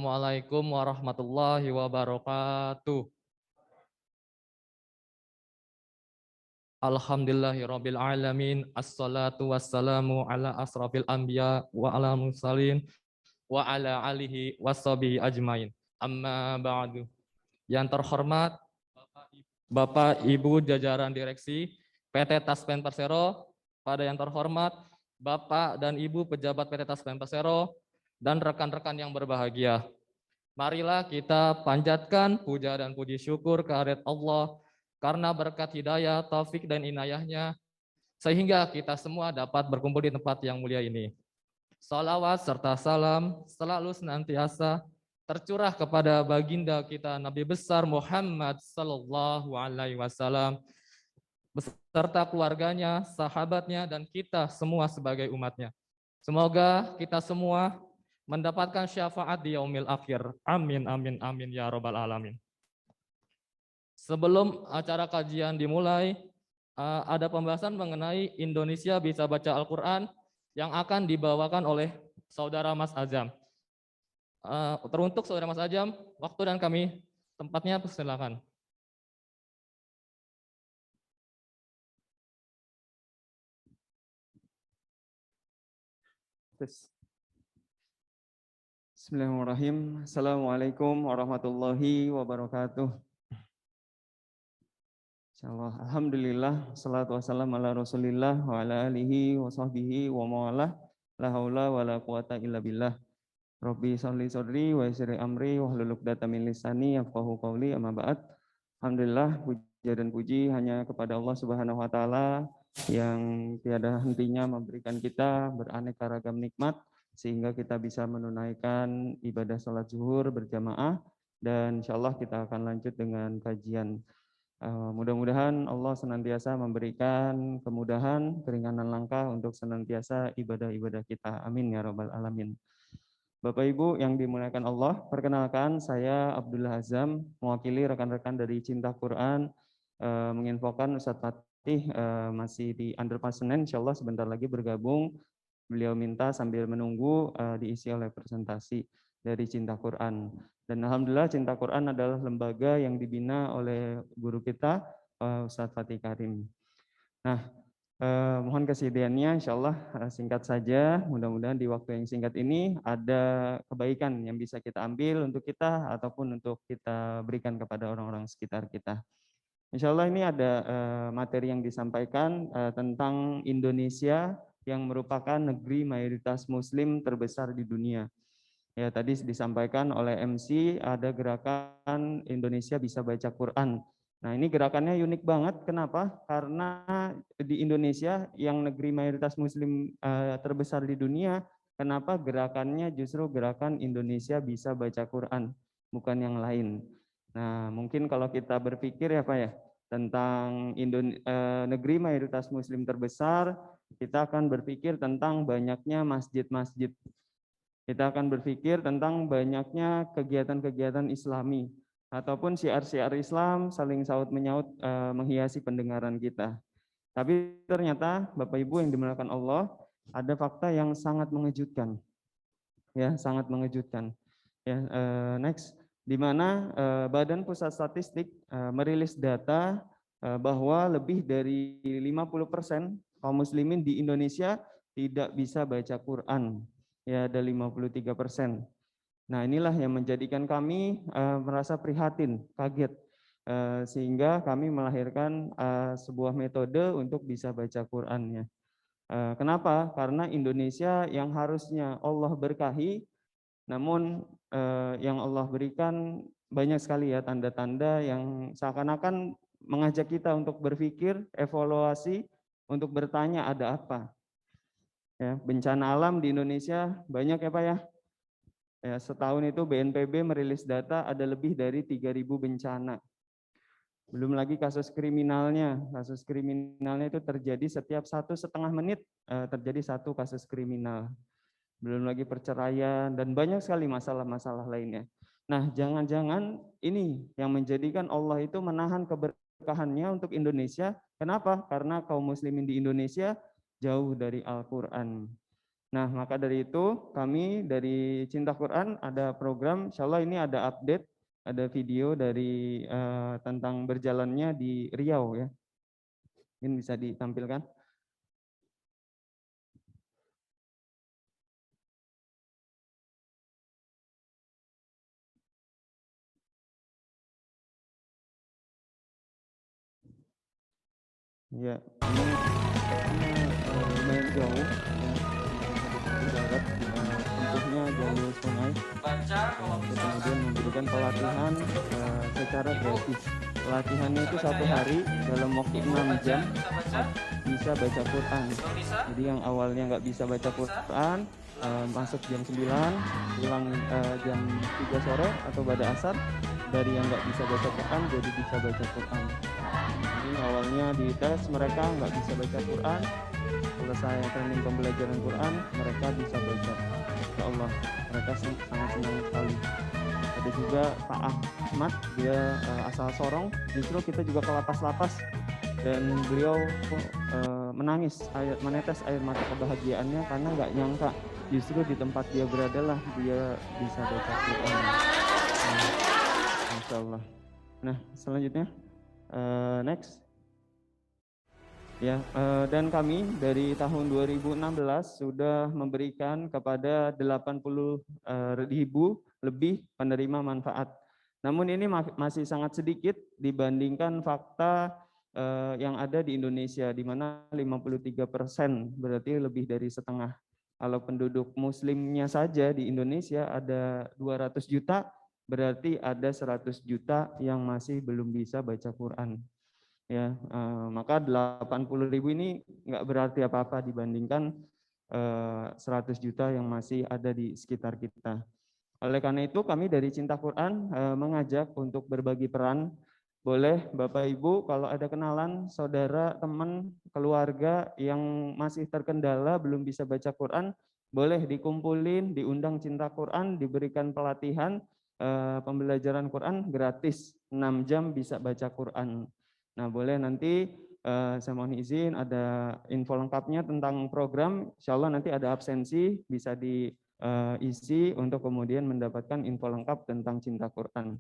Assalamualaikum warahmatullahi wabarakatuh. Alhamdulillahirabbil alamin. Assalatu wassalamu ala asrafil anbiya wa ala mursalin wa ala alihi washabihi ajmain. Amma ba'du. Yang terhormat Bapak Ibu jajaran direksi PT Taspen Persero, pada yang terhormat Bapak dan Ibu pejabat PT Taspen Persero dan rekan-rekan yang berbahagia. Marilah kita panjatkan puja dan puji syukur kehadirat Allah karena berkat hidayah, taufik dan inayahnya sehingga kita semua dapat berkumpul di tempat yang mulia ini. Salawat serta salam selalu senantiasa tercurah kepada baginda kita Nabi besar Muhammad sallallahu alaihi wasallam beserta keluarganya, sahabatnya dan kita semua sebagai umatnya. Semoga kita semua mendapatkan syafaat di yaumil akhir. Amin, amin, amin, ya robbal alamin. Sebelum acara kajian dimulai, ada pembahasan mengenai Indonesia bisa baca Al-Quran yang akan dibawakan oleh Saudara Mas Azam. Teruntuk Saudara Mas Azam, waktu dan kami tempatnya persilakan. Bismillahirrahmanirrahim. Assalamualaikum warahmatullahi wabarakatuh. Insyaallah, alhamdulillah, salatu wassalamu ala Rasulillah wa ala alihi wa sahbihi wa mawalah. La haula wa la quwata illa billah. Rabbi sholli sodri wa yassir amri wa hlul 'uqdatam min lisani yafqahu qawli, amma ba'd. Alhamdulillah, puja dan puji hanya kepada Allah Subhanahu wa taala yang tiada hentinya memberikan kita beraneka ragam nikmat sehingga kita bisa menunaikan ibadah salat zuhur berjamaah, dan insyaallah kita akan lanjut dengan kajian. Mudah-mudahan Allah senantiasa memberikan kemudahan, keringanan langkah untuk senantiasa ibadah-ibadah kita. Amin ya rabbal alamin. Bapak Ibu yang dimuliakan Allah, perkenalkan saya Abdullah Azam, mewakili rekan-rekan dari Cinta Quran, menginfokan Ustadz Fatih masih di Underpass Senen, insyaallah sebentar lagi bergabung. Beliau minta sambil menunggu diisi oleh presentasi dari Cinta Quran. Dan alhamdulillah Cinta Quran adalah lembaga yang dibina oleh guru kita Ustadz Fatih Karim. Nah, mohon kesediaannya insyaallah singkat saja. Mudah-mudahan di waktu yang singkat ini ada kebaikan yang bisa kita ambil untuk kita ataupun untuk kita berikan kepada orang-orang sekitar kita. Insyaallah ini ada materi yang disampaikan tentang Indonesia yang merupakan negeri mayoritas Muslim terbesar di dunia. Ya, tadi disampaikan oleh MC ada gerakan Indonesia bisa baca Quran. Nah, ini gerakannya unik banget. Kenapa? Karena di Indonesia yang negeri mayoritas Muslim terbesar di dunia, kenapa gerakannya justru gerakan Indonesia bisa baca Quran, bukan yang lain. Nah, mungkin kalau kita berpikir ya Pak ya, tentang negeri mayoritas Muslim terbesar, kita akan berpikir tentang banyaknya masjid-masjid. Kita akan berpikir tentang banyaknya kegiatan-kegiatan Islami ataupun syiar-syiar Islam saling saut menyaut menghiasi pendengaran kita. Tapi ternyata Bapak Ibu yang dimuliakan Allah, ada fakta yang sangat mengejutkan. Ya, sangat mengejutkan. Ya, next, di mana Badan Pusat Statistik merilis data bahwa lebih dari 50% kaum muslimin di Indonesia tidak bisa baca Quran. Ya, ada 53%. Nah, inilah yang menjadikan kami merasa prihatin, kaget, sehingga kami melahirkan sebuah metode untuk bisa baca Qurannya. Kenapa? Karena Indonesia yang harusnya Allah berkahi, namun yang Allah berikan banyak sekali ya tanda-tanda yang seakan-akan mengajak kita untuk berpikir, evaluasi, untuk bertanya ada apa. Ya, bencana alam di Indonesia banyak ya Pak ya. Ya, setahun itu BNPB merilis data ada lebih dari 3.000 bencana. Belum lagi kasus kriminalnya. Kasus kriminalnya itu terjadi setiap 1,5 menit terjadi satu kasus kriminal. Belum lagi perceraian dan banyak sekali masalah-masalah lainnya. Nah, jangan-jangan ini yang menjadikan Allah itu menahan keberkahannya untuk Indonesia. Kenapa? Karena kaum muslimin di Indonesia jauh dari Al-Quran. Nah, maka dari itu kami dari Cinta Quran ada program, insya Allah ini ada update, ada video dari tentang berjalannya di Riau ya. Ini bisa ditampilkan. Ya, ini lumayan jauh ya, di darat, tempuhnya jalur sungai. Kemudian memberikan pelatihan secara gratis. Pelatihannya itu 1 hari dalam waktu 6 jam bisa baca Quran. Jadi yang awalnya nggak bisa baca Quran, masuk jam 9, pulang jam 3 sore atau pada asar, dari yang nggak bisa baca Quran jadi bisa baca Quran. Ini awalnya di tes mereka nggak bisa baca Quran, selesai training pembelajaran Quran mereka bisa baca. Ya Allah, mereka sangat senang sekali. Ada juga Pak Ahmad, dia asal Sorong, justru kita juga ke lapas-lapas dan beliau menangis, menetes air mata kebahagiaannya karena nggak nyangka justru di tempat dia berada lah dia bisa baca Quran. Masya Allah. Nah, selanjutnya next. Ya, dan kami dari tahun 2016 sudah memberikan kepada 80.000 lebih penerima manfaat. Namun ini masih sangat sedikit dibandingkan fakta yang ada di Indonesia, di mana 53%, berarti lebih dari setengah. Kalau penduduk muslimnya saja di Indonesia ada 200 juta, berarti ada 100 juta yang masih belum bisa baca Quran. Ya, maka 80.000 ini nggak berarti apa-apa dibandingkan 100 juta yang masih ada di sekitar kita. Oleh karena itu kami dari Cinta Quran mengajak untuk berbagi peran. Boleh Bapak Ibu kalau ada kenalan, saudara, teman, keluarga yang masih terkendala belum bisa baca Quran, boleh dikumpulin, diundang Cinta Quran, diberikan pelatihan pembelajaran Quran gratis, 6 jam bisa baca Quran. Nah, boleh nanti saya mohon izin ada info lengkapnya tentang program. Insya Allah nanti ada absensi bisa diisi untuk kemudian mendapatkan info lengkap tentang Cinta Quran.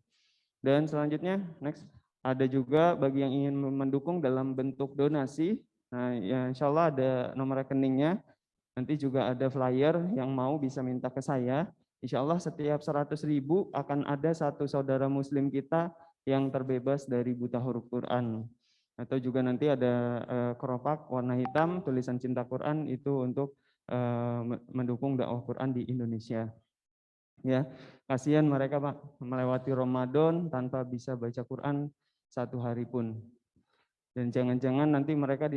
Dan selanjutnya next ada juga bagi yang ingin mendukung dalam bentuk donasi. Nah, ya insya Allah ada nomor rekeningnya. Nanti juga ada flyer yang mau bisa minta ke saya. Insya Allah setiap 100.000 akan ada satu saudara muslim kita yang terbebas dari buta huruf Quran. Atau juga nanti ada keropak warna hitam tulisan Cinta Quran itu untuk mendukung dakwah Quran di Indonesia. Ya, kasihan mereka Pak melewati Ramadan tanpa bisa baca Quran 1 hari pun. Dan jangan-jangan nanti mereka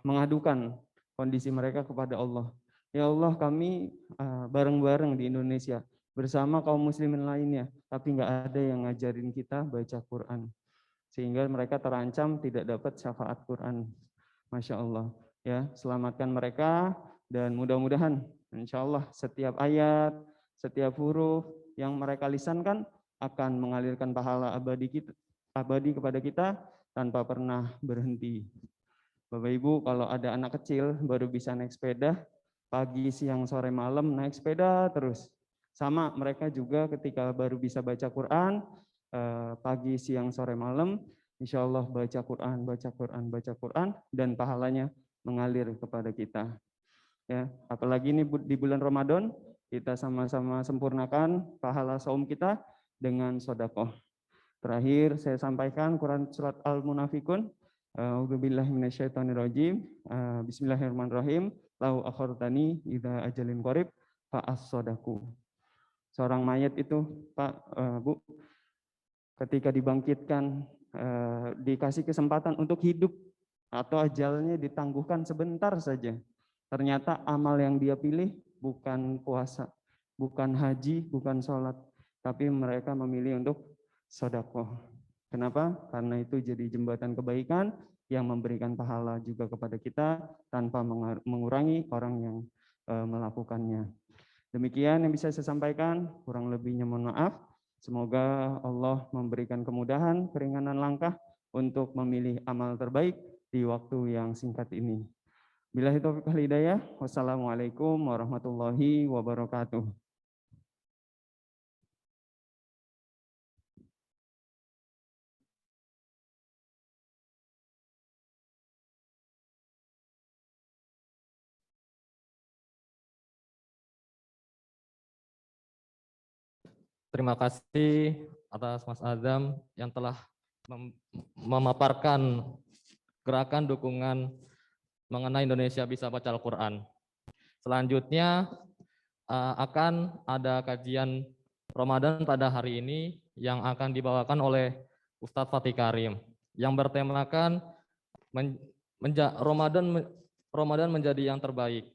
mengadukan kondisi mereka kepada Allah. Ya Allah, kami bareng-bareng di Indonesia bersama kaum muslimin lainnya, tapi nggak ada yang ngajarin kita baca Quran. Sehingga mereka terancam tidak dapat syafaat Quran. Masya Allah. Ya, selamatkan mereka dan mudah-mudahan insya Allah setiap ayat, setiap huruf yang mereka lisankan akan mengalirkan pahala abadi kepada kita tanpa pernah berhenti. Bapak Ibu, kalau ada anak kecil baru bisa naik sepeda, pagi, siang, sore, malam naik sepeda terus. Sama mereka juga ketika baru bisa baca Quran, pagi, siang, sore, malam, insya Allah baca Quran, baca Quran, baca Quran, dan pahalanya mengalir kepada kita. Ya, apalagi ini di bulan Ramadan, kita sama-sama sempurnakan pahala saum kita dengan sedekah. Terakhir saya sampaikan Quran surat Al-Munafikun. A'udzubillahi minasyaitonirrajim. Bismillahirrahmanirrahim. Lau akhartani idza ajalin qarib fa as-sadaku. Seorang mayat itu, Pak, Bu, ketika dibangkitkan dikasih kesempatan untuk hidup atau ajalnya ditangguhkan sebentar saja. Ternyata amal yang dia pilih bukan puasa, bukan haji, bukan sholat, tapi mereka memilih untuk sedekah. Kenapa? Karena itu jadi jembatan kebaikan yang memberikan pahala juga kepada kita tanpa mengurangi orang yang melakukannya. Demikian yang bisa saya sampaikan, kurang lebihnya mohon maaf. Semoga Allah memberikan kemudahan, keringanan langkah untuk memilih amal terbaik di waktu yang singkat ini. Billahi taufiq wal hidayah. Wassalamualaikum warahmatullahi wabarakatuh. Terima kasih atas Mas Azam yang telah memaparkan gerakan dukungan mengenai Indonesia bisa baca Al-Quran. Selanjutnya akan ada kajian Ramadan pada hari ini yang akan dibawakan oleh Ustadz Fatih Karim yang bertemakan Ramadan menjadi yang terbaik.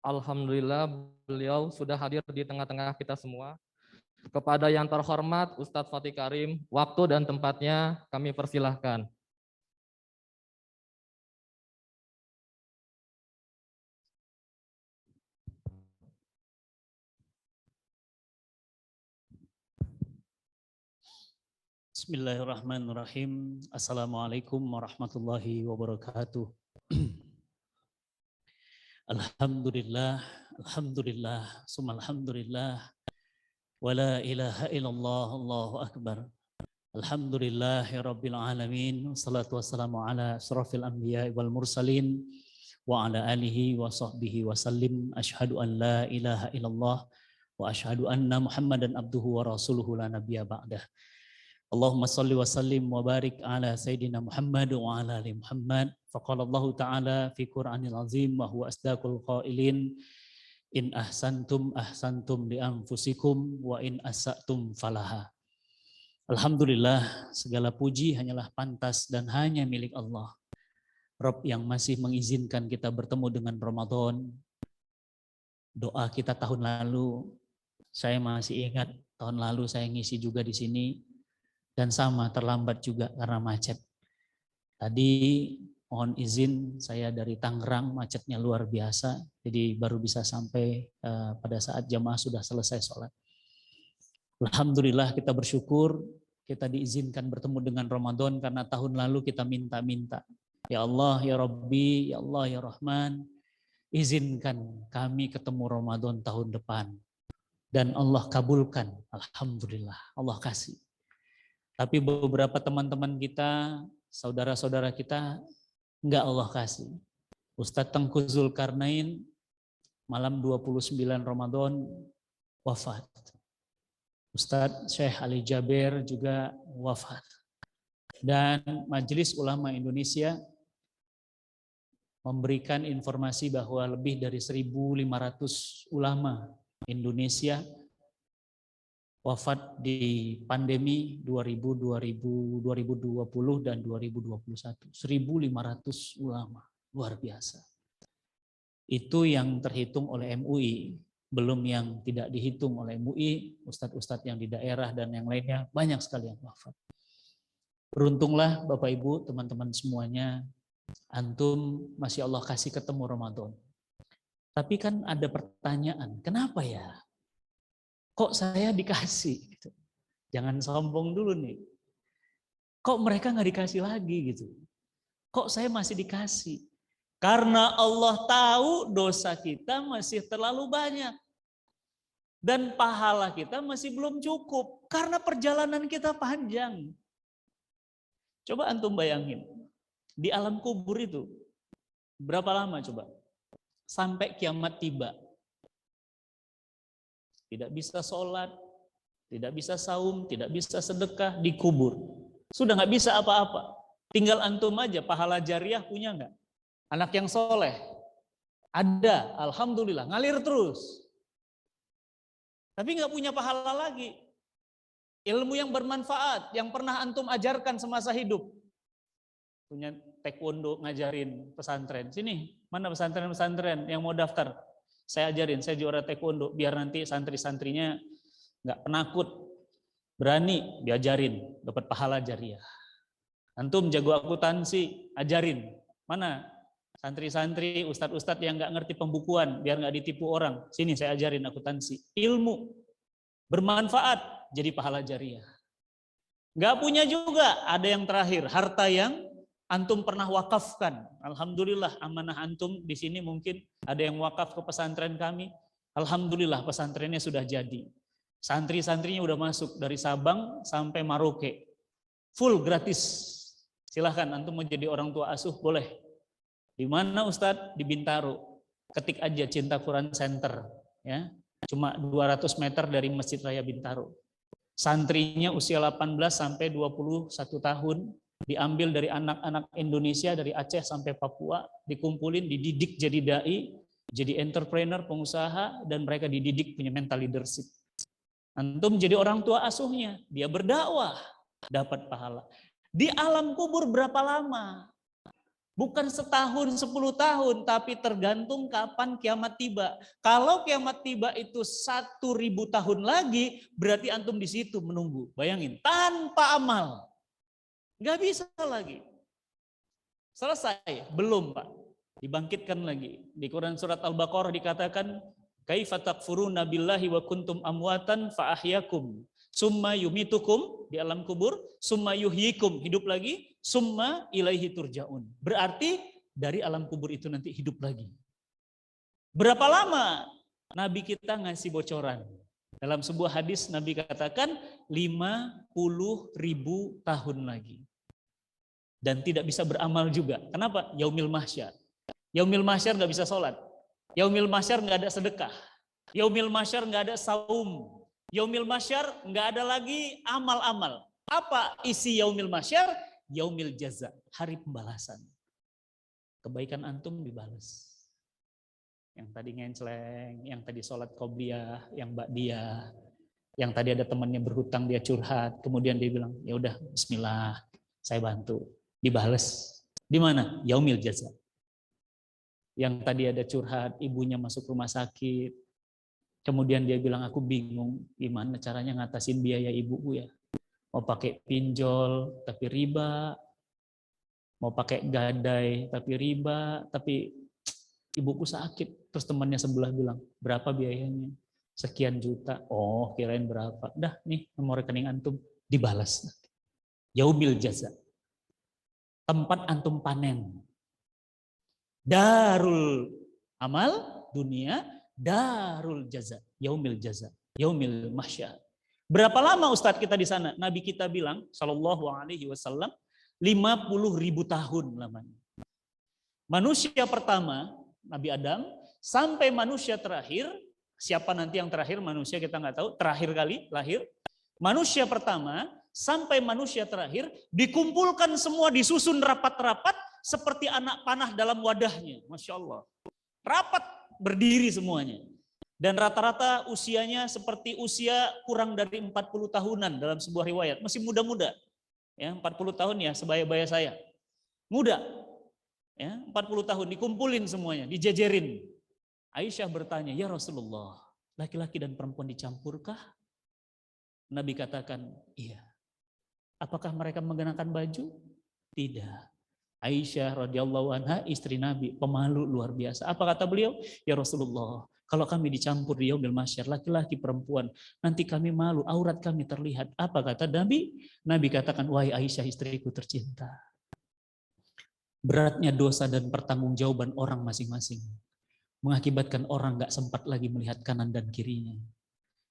Alhamdulillah beliau sudah hadir di tengah-tengah kita semua. Kepada yang terhormat Ustadz Fatih Karim, waktu dan tempatnya kami persilahkan. Bismillahirrahmanirrahim. Assalamualaikum warahmatullahi wabarakatuh. Alhamdulillah, alhamdulillah, summa alhamdulillah. Wa la ilaha illallah, Allahu akbar. Alhamdulillahi rabbil alamin. Wassalatu wassalamu ala asyrafil anbiya wal mursalin wa ala alihi wa sahbihi wa sallim. Asyhadu an la ilaha illallah wa asyhadu anna Muhammadan abduhu wa rasuluhu la nabiyya ba'dah. Allahumma salli wa sallim wa barik ala Sayyidina Muhammad wa ala ali Muhammad. Faqala Allah Ta'ala fi Qur'anil Azim wa huwa asdaqul qailin in ahsantum ahsantum li anfusikum wa in asatum falaha. Alhamdulillah, segala puji hanyalah pantas dan hanya milik Allah. Rabb yang masih mengizinkan kita bertemu dengan Ramadan. Doa kita tahun lalu, saya masih ingat tahun lalu saya ngisi juga di sini. Dan sama terlambat juga karena macet. Tadi mohon izin saya dari Tangerang, macetnya luar biasa. Jadi baru bisa sampai pada saat jamaah sudah selesai sholat. Alhamdulillah kita bersyukur kita diizinkan bertemu dengan Ramadan karena tahun lalu kita minta-minta. Ya Allah, ya Rabbi, ya Allah, ya Rahman, izinkan kami ketemu Ramadan tahun depan. Dan Allah kabulkan, alhamdulillah, Allah kasih. Tapi beberapa teman-teman kita, saudara-saudara kita, enggak Allah kasih. Ustadz Tengku Zulkarnain, malam 29 Ramadan, wafat. Ustadz Syekh Ali Jaber juga wafat. Dan Majelis Ulama Indonesia memberikan informasi bahwa lebih dari 1.500 ulama Indonesia wafat di pandemi 2020 dan 2021. 1.500 ulama, luar biasa. Itu yang terhitung oleh MUI, belum yang tidak dihitung oleh MUI, ustadz-ustadz yang di daerah dan yang lainnya, banyak sekali yang wafat. Beruntunglah Bapak Ibu, teman-teman semuanya, antum masih Allah kasih ketemu Ramadan. Tapi kan ada pertanyaan, kenapa ya? Kok saya dikasih? Gitu. Jangan sombong dulu nih. Kok mereka nggak dikasih lagi gitu? Kok saya masih dikasih? Karena Allah tahu dosa kita masih terlalu banyak. Dan pahala kita masih belum cukup. Karena perjalanan kita panjang. Coba antum bayangin. Di alam kubur itu. Berapa lama coba? Sampai kiamat tiba. Tidak bisa sholat. Tidak bisa saum. Tidak bisa sedekah. Dikubur. Sudah nggak bisa apa-apa. Tinggal antum aja. Pahala jariah punya nggak? Anak yang soleh. Ada. Alhamdulillah. Ngalir terus. Tapi nggak punya pahala lagi. Ilmu yang bermanfaat, yang pernah antum ajarkan semasa hidup. Punya taekwondo ngajarin pesantren. Sini, mana pesantren-pesantren yang mau daftar? Saya ajarin, saya juara taekwondo. Biar nanti santri-santrinya nggak penakut. Berani diajarin, dapat pahala jariah. Antum jago akuntansi, ajarin. Mana? Santri-santri, ustadz-ustadz yang nggak ngerti pembukuan, biar nggak ditipu orang. Sini saya ajarin akuntansi. Ilmu bermanfaat, jadi pahala jariah. Nggak punya juga, ada yang terakhir, harta yang antum pernah wakafkan. Alhamdulillah, amanah antum di sini mungkin ada yang wakaf ke pesantren kami. Alhamdulillah, pesantrennya sudah jadi. Santri-santrinya udah masuk dari Sabang sampai Maroke. Full gratis. Silahkan antum mau jadi orang tua asuh, boleh. Di mana Ustadz? Di Bintaro. Ketik aja Cinta Quran Center, ya. Cuma 200 meter dari Masjid Raya Bintaro. Santrinya usia 18 sampai 21 tahun, diambil dari anak-anak Indonesia dari Aceh sampai Papua, dikumpulin, dididik jadi dai, jadi entrepreneur, pengusaha, dan mereka dididik punya mental leadership. Antum jadi orang tua asuhnya, dia berdakwah, dapat pahala. Di alam kubur berapa lama? Bukan setahun, 10 tahun, tapi tergantung kapan kiamat tiba. Kalau kiamat tiba itu 1000 tahun lagi, berarti antum di situ menunggu. Bayangin, tanpa amal. Nggak bisa lagi. Selesai? Belum, Pak. Dibangkitkan lagi. Di Quran surat Al-Baqarah dikatakan, kaifa takfuruna billahi wa kuntum amwatan fa ahyakum. Summa yumitukum di alam kubur, summa yuhyikum hidup lagi, summa ilaihi turja'un. Berarti dari alam kubur itu nanti hidup lagi. Berapa lama Nabi kita ngasih bocoran? Dalam sebuah hadis Nabi katakan 50.000 tahun lagi. Dan tidak bisa beramal juga. Kenapa? Yaumil mahsyar. Yaumil mahsyar nggak bisa sholat. Yaumil mahsyar nggak ada sedekah. Yaumil mahsyar nggak ada saum. Yaumil mahsyar nggak ada lagi amal-amal. Apa isi yaumil mahsyar? Yaumil jaza, hari pembalasan. Kebaikan antum dibalas. Yang tadi ngenceleng, yang tadi sholat qobliyah, yang ba'diyah, yang tadi ada temannya berhutang dia curhat, kemudian dia bilang, ya udah bismillah, saya bantu. Dibalas. Di mana? Yaumil jaza. Yang tadi ada curhat, ibunya masuk rumah sakit, kemudian dia bilang, aku bingung gimana caranya ngatasin biaya ibuku ya. Mau pakai pinjol tapi riba, mau pakai gadai tapi riba, tapi ibuku sakit. Terus temannya sebelah bilang, berapa biayanya? Sekian juta. Oh, kirain berapa? Dah nih nomor rekening antum, dibalas. Yaumil jaza. Tempat antum panen. Darul amal dunia, darul jaza, yaumil jaza, yaumil mahsyar. Berapa lama Ustadz kita di sana? Nabi kita bilang, sallallahu alaihi wasallam, 50.000 tahun lamanya. Manusia pertama, Nabi Adam, sampai manusia terakhir, siapa nanti yang terakhir? Manusia kita nggak tahu, terakhir kali lahir. Manusia pertama, sampai manusia terakhir, dikumpulkan semua, disusun rapat-rapat, seperti anak panah dalam wadahnya. Masya Allah. Rapat berdiri semuanya. Dan rata-rata usianya seperti usia kurang dari 40 tahunan dalam sebuah riwayat. Masih muda-muda. Ya, 40 tahun ya sebaya-baya saya. Muda. Ya, 40 tahun dikumpulin semuanya, dijejerin. Aisyah bertanya, ya Rasulullah, laki-laki dan perempuan dicampurkah? Nabi katakan, iya. Apakah mereka mengenakan baju? Tidak. Aisyah radhiyallahu anha, istri Nabi, pemalu luar biasa. Apa kata beliau? Ya Rasulullah, kalau kami dicampur di yaumil mahsyar, laki-laki perempuan, nanti kami malu, aurat kami terlihat. Apa kata Nabi? Nabi katakan, wahai Aisyah istriku tercinta, beratnya dosa dan pertanggungjawaban orang masing-masing mengakibatkan orang nggak sempat lagi melihat kanan dan kirinya.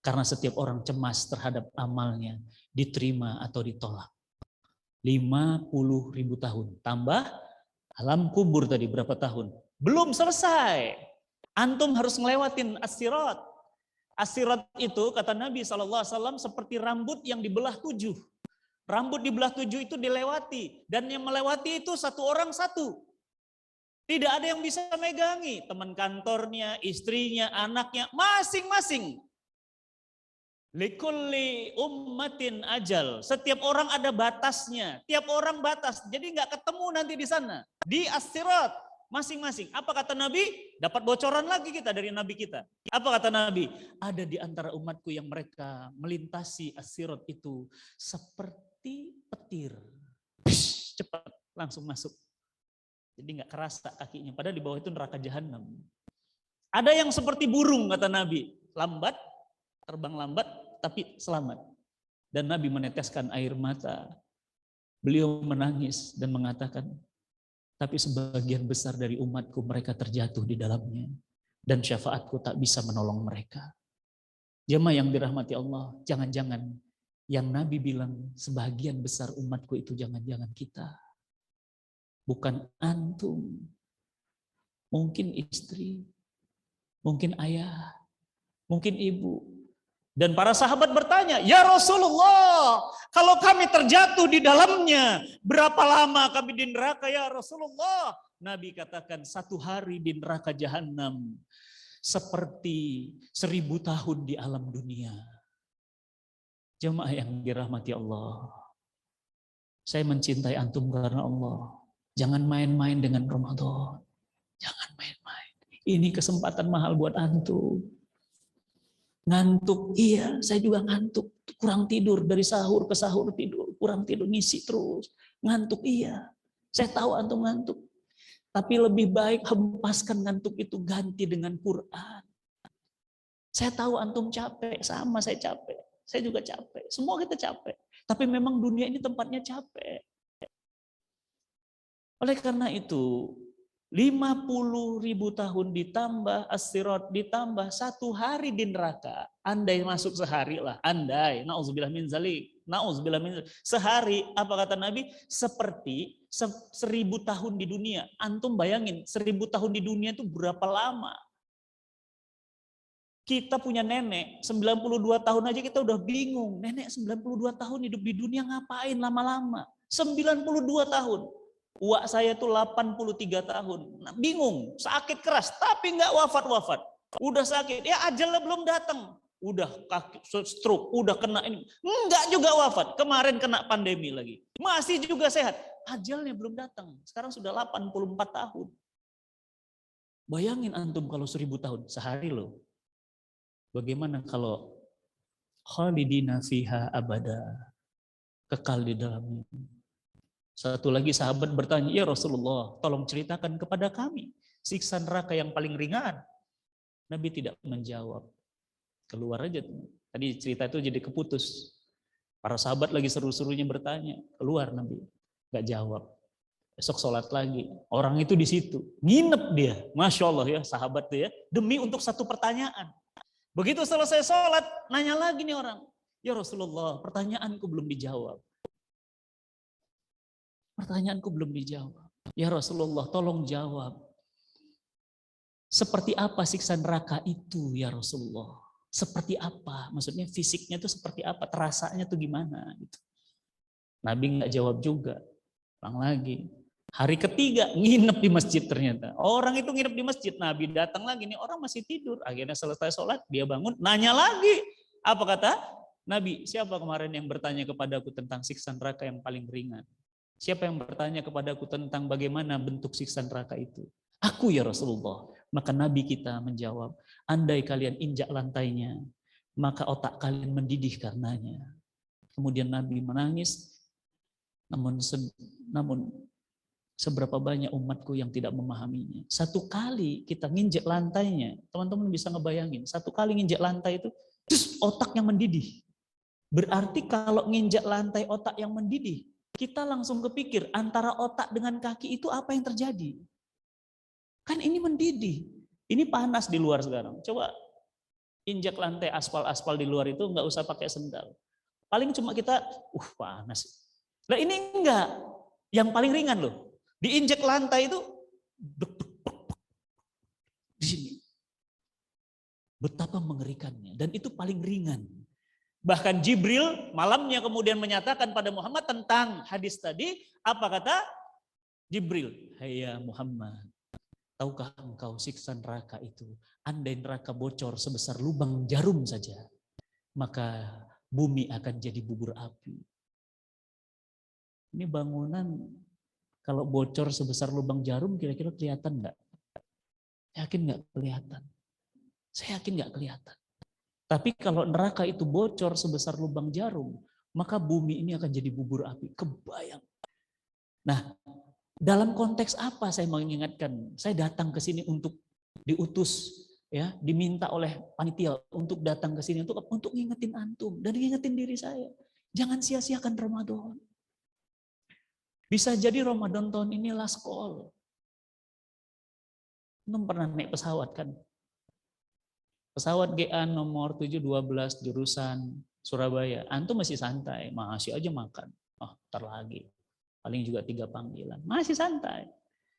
Karena setiap orang cemas terhadap amalnya, diterima atau ditolak. 50.000 tahun. Tambah alam kubur tadi berapa tahun? Belum selesai. Antum harus ngelewatin as-sirat. As-sirat itu kata Nabi SAW seperti rambut yang dibelah 7. Rambut dibelah 7 itu dilewati. Dan yang melewati itu satu orang satu. Tidak ada yang bisa megangi. Teman kantornya, istrinya, anaknya, masing-masing. Likulli ummatin ajal. Setiap orang ada batasnya. Tiap orang batas. Jadi nggak ketemu nanti di sana. Di as-sirat masing-masing. Apa kata Nabi? Dapat bocoran lagi kita dari Nabi kita. Apa kata Nabi? Ada di antara umatku yang mereka melintasi as-sirat itu seperti petir. Cepat langsung masuk. Jadi nggak kerasa kakinya. Padahal di bawah itu neraka jahanam. Ada yang seperti burung kata Nabi. Lambat, terbang lambat, tapi selamat. Dan Nabi meneteskan air mata. Beliau menangis dan mengatakan, tapi sebagian besar dari umatku mereka terjatuh di dalamnya. Dan syafaatku tak bisa menolong mereka. Jemaah yang dirahmati Allah, jangan-jangan yang Nabi bilang sebagian besar umatku itu jangan-jangan kita. Bukan antum, mungkin istri, mungkin ayah, mungkin ibu. Dan para sahabat bertanya, ya Rasulullah, kalau kami terjatuh di dalamnya, berapa lama kami di neraka ya Rasulullah? Nabi katakan 1 hari di neraka jahanam seperti 1000 tahun di alam dunia. Jemaah yang dirahmati Allah, saya mencintai antum karena Allah. Jangan main-main dengan Ramadan. Jangan main-main. Ini kesempatan mahal buat antum. Ngantuk, iya saya juga ngantuk. Kurang tidur dari sahur ke sahur tidur. Kurang tidur, ngisi terus. Ngantuk, iya. Saya tahu antum ngantuk. Tapi lebih baik hempaskan ngantuk itu ganti dengan Quran. Saya tahu antum capek, sama saya capek. Saya juga capek. Semua kita capek. Tapi memang dunia ini tempatnya capek. Oleh karena itu, 50.000 tahun ditambah as-sirat ditambah 1 hari di neraka. Andai masuk sehari lah, andai. Nauzubillah min zalik. Nauzubillah min zalik. Sehari, apa kata Nabi? Seperti 1000 tahun di dunia. Antum bayangin, 1000 tahun di dunia itu berapa lama? Kita punya nenek, 92 tahun aja kita udah bingung. Nenek 92 tahun hidup di dunia ngapain lama-lama? 92 tahun. Uak saya tuh 83 tahun. Nah, bingung, sakit keras, tapi nggak wafat-wafat. Udah sakit, ya ajalnya belum datang. Udah kaki stroke, udah kena ini. Enggak juga wafat. Kemarin kena pandemi lagi. Masih juga sehat. Ajalnya belum datang. Sekarang sudah 84 tahun. Bayangin antum kalau 1000 tahun, sehari loh. Bagaimana kalau khalidina fiha abada, kekal di dalamnya. Satu lagi sahabat bertanya, ya Rasulullah, tolong ceritakan kepada kami siksa neraka yang paling ringan. Nabi tidak menjawab. Keluar aja. Tadi cerita itu jadi keputus. Para sahabat lagi seru-serunya bertanya, keluar Nabi. Gak jawab. Besok sholat lagi. Orang itu di situ. Nginep dia. Masya Allah ya, sahabat tuh ya. Demi untuk satu pertanyaan. Begitu selesai sholat, nanya lagi nih orang. Ya Rasulullah, pertanyaanku belum dijawab. Pertanyaanku belum dijawab. Ya Rasulullah, tolong jawab. Seperti apa siksa neraka itu ya Rasulullah? Seperti apa? Maksudnya fisiknya itu seperti apa? Terasanya tuh gimana? Gitu. Nabi nggak jawab juga. Ulang lagi. Hari ketiga nginep di masjid ternyata. Orang itu nginep di masjid. Nabi datang lagi. Nih orang masih tidur. Akhirnya selesai sholat. Dia bangun. Nanya lagi. Apa kata? Nabi, siapa kemarin yang bertanya kepadaku tentang siksa neraka yang paling ringan? Siapa yang bertanya kepadaku tentang bagaimana bentuk siksa neraka itu? Aku ya Rasulullah. Maka Nabi kita menjawab, andai kalian injak lantainya, maka otak kalian mendidih karenanya. Kemudian Nabi menangis, namun seberapa banyak umatku yang tidak memahaminya. 1 kali kita nginjek lantainya, teman-teman bisa ngebayangin, 1 kali nginjek lantai itu, terus otak yang mendidih. Berarti kalau nginjek lantai otak yang mendidih, kita langsung kepikir antara otak dengan kaki itu apa yang terjadi. Kan ini mendidih. Ini panas di luar sekarang. Coba injak lantai aspal-aspal di luar itu nggak usah pakai sendal. Paling cuma kita, panas. Nah ini enggak. Yang paling ringan loh. Diinjak lantai itu, di sini. Betapa mengerikannya. Dan itu paling ringan. Bahkan Jibril malamnya kemudian menyatakan pada Muhammad tentang hadis tadi. Apa kata Jibril? Hai ya Muhammad, tahukah engkau siksa neraka itu? Andai neraka bocor sebesar lubang jarum saja, maka bumi akan jadi bubur api. Ini bangunan kalau bocor sebesar lubang jarum kira-kira kelihatan nggak? Yakin nggak kelihatan? Saya yakin nggak kelihatan. Tapi kalau neraka itu bocor sebesar lubang jarum, maka bumi ini akan jadi bubur api. Kebayang. Nah, dalam konteks apa saya mengingatkan? Saya datang ke sini untuk diutus, ya, diminta oleh panitia untuk datang ke sini untuk ngingetin antum dan ngingetin diri saya. Jangan sia-siakan Ramadan. Bisa jadi Ramadan tahun ini last call. Antum pernah naik pesawat kan? Pesawat GA nomor 712 jurusan Surabaya. Antum masih santai, masih aja makan. Ntar lagi. Paling juga 3 panggilan. Masih santai.